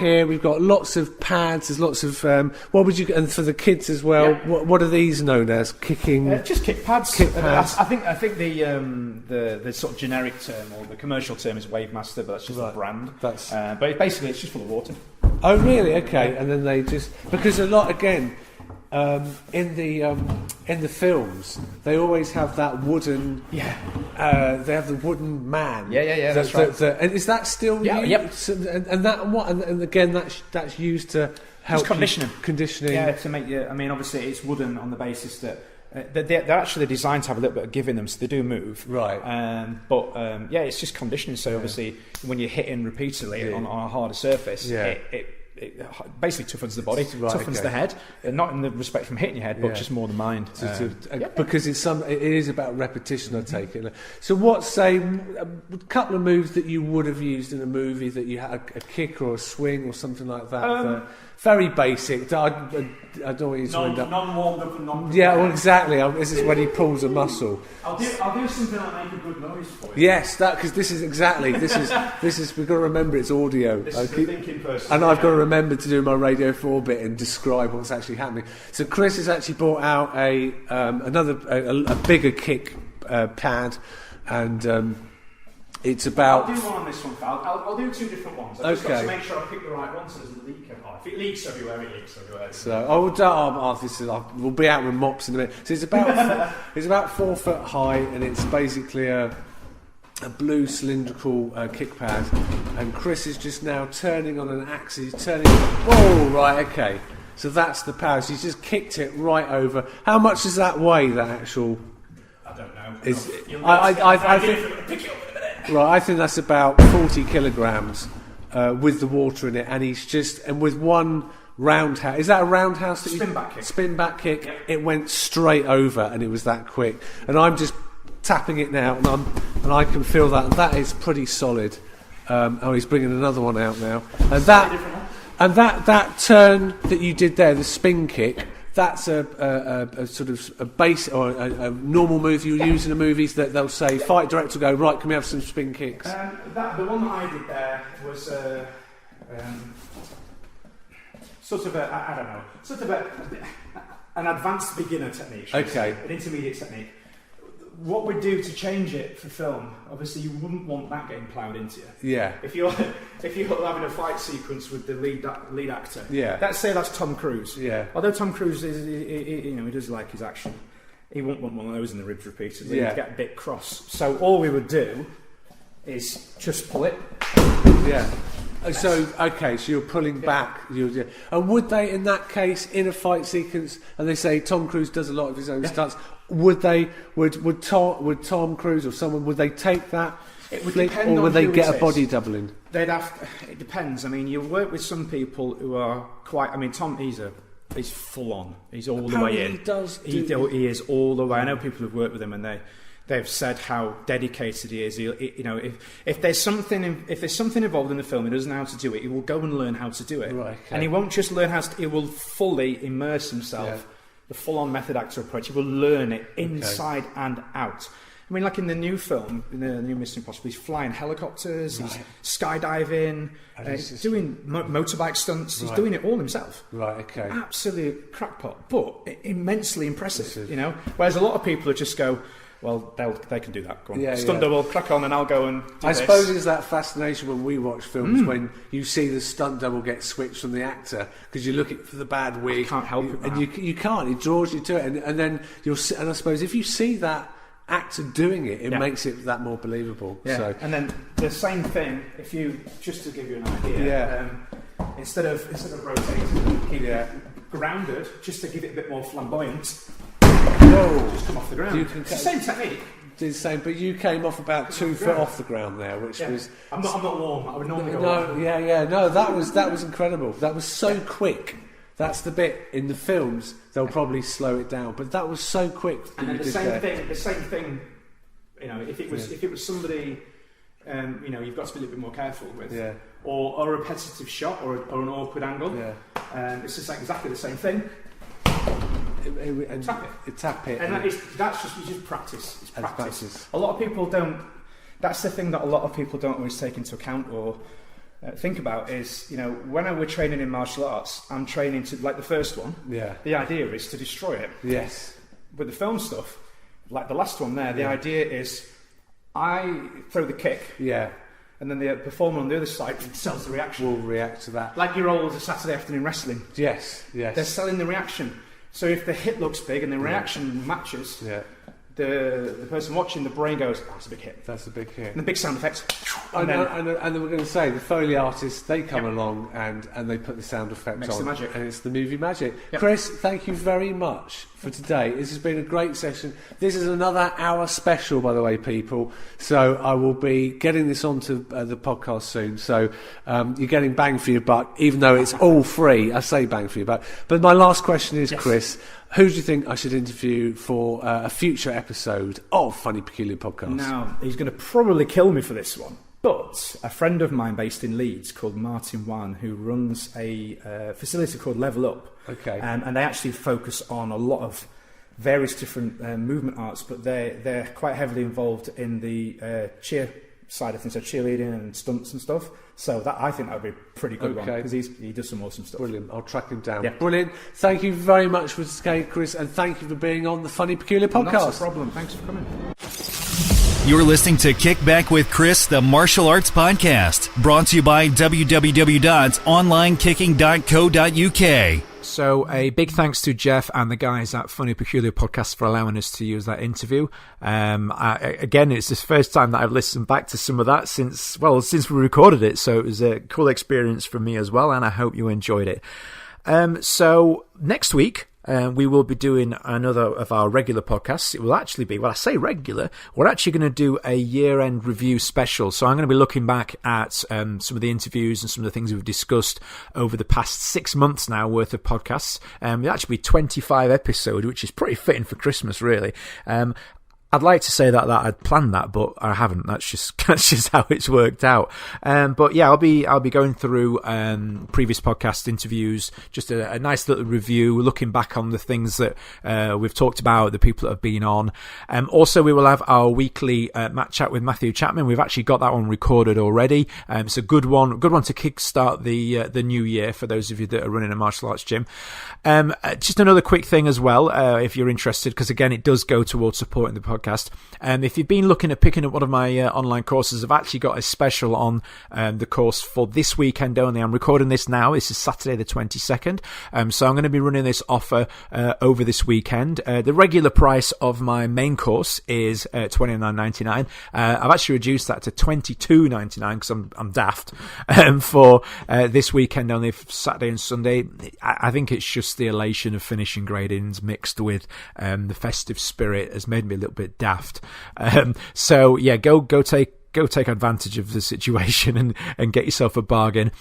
lots of pads. There's lots of what would you, and for the kids as well. Yeah. What are these known as? Kicking. Just kick pads. Kick pads. I think the sort of generic term or the commercial term is Wavemaster, but that's just a brand. That's. But basically it's just full of water. Oh really? Okay. And then they just because a lot again. In the films, they always have that wooden. Yeah. They have the wooden man. Yeah. That's right. And is that still? Yeah. Used? Yep. And that and what? And again, that's used to help conditioning. Yeah. To make you. I mean, obviously, it's wooden on the basis that. They're actually designed to have a little bit of give in them, so they do move. Right. But it's just conditioning. So obviously, when you're hitting repeatedly on a harder surface, it basically toughens the body, toughens the head, not in the respect from hitting your head, but just more the mind. Because it is about repetition, I take it. So what's, say, a couple of moves that you would have used in a movie that you had a kick or a swing or something like that? Very basic. I don't want you to end up... Non-warmed up and non-prepared. Yeah, well, exactly. This is when he pulls a muscle. I'll do something that'll make a good noise for you. Yes, because this is exactly... This is we've got to remember it's audio. This is the thinking person. And I've got to remember to do my Radio 4 bit and describe what's actually happening. So Chris has actually brought out a bigger kick pad, and it's about... I'll do one on this one, pal. I'll do two different ones. I've just got to make sure I pick the right one so it doesn't leak. If it leaks everywhere, it leaks everywhere. So we'll be out with mops in a minute. So it's about 4 foot high, and it's basically a blue cylindrical kick pad. And Chris is just now turning on an axis. He's turning. Oh, right, okay. So that's the power. So he's just kicked it right over. How much does that weigh? That actual? I don't know. I think. Pick it up in a minute. Right, I think that's about 40 kilograms with the water in it, and he's just with one roundhouse. Is that a roundhouse? Spin back kick. Spin back kick. Yep. It went straight over, and it was that quick. And I'm just tapping it now, and I can feel that. And that is pretty solid. He's bringing another one out now, and that turn that you did there, the spin kick. That's a sort of a base or a normal move you use in the movies that they'll say, fight director will go, right, can we have some spin kicks? The one that I did there was an advanced beginner technique. Okay. An intermediate technique. What we'd do to change it for film, obviously you wouldn't want that getting ploughed into you. Yeah. If you're having a fight sequence with the lead actor, yeah. Say that's Tom Cruise. Yeah. Although Tom Cruise is, he does like his action, he wouldn't want one of those in the ribs repeatedly. Yeah. He'd get a bit cross. So all we would do is just pull it. Yeah. So you're pulling back. And would they, in that case, in a fight sequence, and they say Tom Cruise does a lot of his own stunts, would Tom Cruise or someone, would they take that it would flip, depend or would on they who get it a is. body doubling? It depends. I mean, you work with some people who are quite. I mean, Tom, he's full on. He's all Apparently the way in. He is all the way. I know people who've worked with him, and they've said how dedicated he is. If there's something involved in the film, he doesn't know how to do it. He will go and learn how to do it, right, okay. And he won't just learn how to. He will fully immerse himself. Yeah. The full-on method actor approach. He will learn it inside and out. I mean, like in the new film, in the new Mission Impossible, he's flying helicopters, he's skydiving, he's doing motorbike stunts, he's doing it all himself. Right, okay. Absolute crackpot, but immensely impressive, you know? Whereas a lot of people would just go, well, they can do that. Go on. Stunt double, crack on, and I'll go and do I this. suppose it's that fascination when we watch films when you see the stunt double get switched from the actor because you're looking for the bad wig. You can't help it, and you can't. It draws you to it, and then you'll. And I suppose if you see that actor doing it, it makes it that more believable. Yeah. So. And then the same thing, if you just to give you an idea, instead of rotating, keep it grounded, just to give it a bit more flamboyant. Just come off the ground. It's the same technique. Do the same, but you came off about 2 foot off the ground there, which was. I'm not warm. I would normally go off. No, that was incredible. That was so quick. That's the bit in the films they'll probably slow it down, but that was so quick. And then the same thing. You know, if it was somebody, you know, you've got to be a little bit more careful with, or a repetitive shot, or an awkward angle. It's just like exactly the same thing. Tap it. And that's just practice. It's practice. A lot of people don't. That's the thing that a lot of people don't always take into account or think about is, you know, when we're training in martial arts, I'm training to, like the first one. Yeah. The idea is to destroy it. Yes. With the film stuff, like the last one there, the idea is I throw the kick. Yeah. And then the performer on the other side sells the reaction. Will react to that. Like your old Saturday afternoon wrestling. Yes. They're selling the reaction. So if the hit looks big and the reaction matches, the person watching, the brain goes, "Oh, that's a big hit." That's a big hit. And the big sound effects. And then we're going to say the Foley artists, they come along and they put the sound effects Makes on. the magic. And it's the movie magic. Chris, thank you very much for today. This has been a great session. This is another hour special, by the way, people. So I will be getting this onto the podcast soon. So you're getting bang for your buck, even though it's all free. I say bang for your buck. But my last question is, Chris, who do you think I should interview for a future episode of Funny Peculiar Podcast? Now, he's going to probably kill me for this one. But a friend of mine based in Leeds called Martin Wan, who runs a facility called Level Up. Okay. And they actually focus on a lot of various different movement arts, but they're quite heavily involved in the cheer side of things, so cheerleading and stunts and stuff. So that, I think that would be a pretty good one, because he does some awesome stuff. Brilliant. I'll track him down. Yeah. Brilliant. Thank you very much for today, Chris, and thank you for being on the Funny Peculiar Podcast. Not a problem. Thanks for coming. You're listening to Kick Back with Chris, the martial arts podcast, brought to you by www.onlinekicking.co.uk. So a big thanks to Jeff and the guys at Funny Peculiar Podcast for allowing us to use that interview. Again, it's the first time that I've listened back to some of that since we recorded it. So it was a cool experience for me as well, and I hope you enjoyed it. So next week, we will be doing another of our regular podcasts. It will actually be, I say regular, we're actually going to do a year-end review special. So I'm going to be looking back at some of the interviews and some of the things we've discussed over the past 6 months now worth of podcasts. It'll actually be 25 episodes, which is pretty fitting for Christmas, really. I'd like to say that I'd planned that, but I haven't. That's just how it's worked out. But yeah, I'll be going through previous podcast interviews, just a nice little review, looking back on the things that we've talked about, the people that have been on. Also, we will have our weekly Mat Chat with Matthew Chapman. We've actually got that one recorded already. It's a good one to kickstart the new year for those of you that are running a martial arts gym. Just another quick thing as well, if you're interested, because again, it does go towards supporting the podcast. If you've been looking at picking up one of my online courses, I've actually got a special on the course for this weekend only. I'm recording this now. This is Saturday the 22nd. So I'm going to be running this offer over this weekend. The regular price of my main course is $29.99. I've actually reduced that to $22.99 because I'm daft for this weekend only, for Saturday and Sunday. I think it's just the elation of finishing gradings mixed with the festive spirit has made me a little bit daft. So yeah, go take go take advantage of the situation and get yourself a bargain,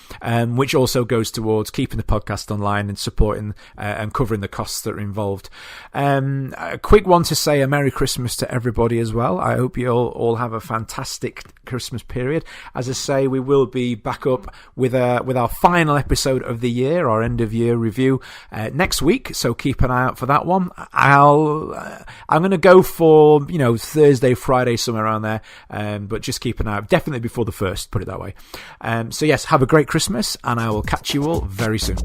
which also goes towards keeping the podcast online and supporting and covering the costs that are involved. A quick one to say a Merry Christmas to everybody as well. I hope you all have a fantastic Christmas period. As I say, we will be back up with our final episode of the year, our end of year review, next week. So keep an eye out for that one. I'm going to go for Thursday, Friday, somewhere around there. But just keep an eye out, definitely before the 1st, put it that way. So yes, have a great Christmas, and I will catch you all very soon.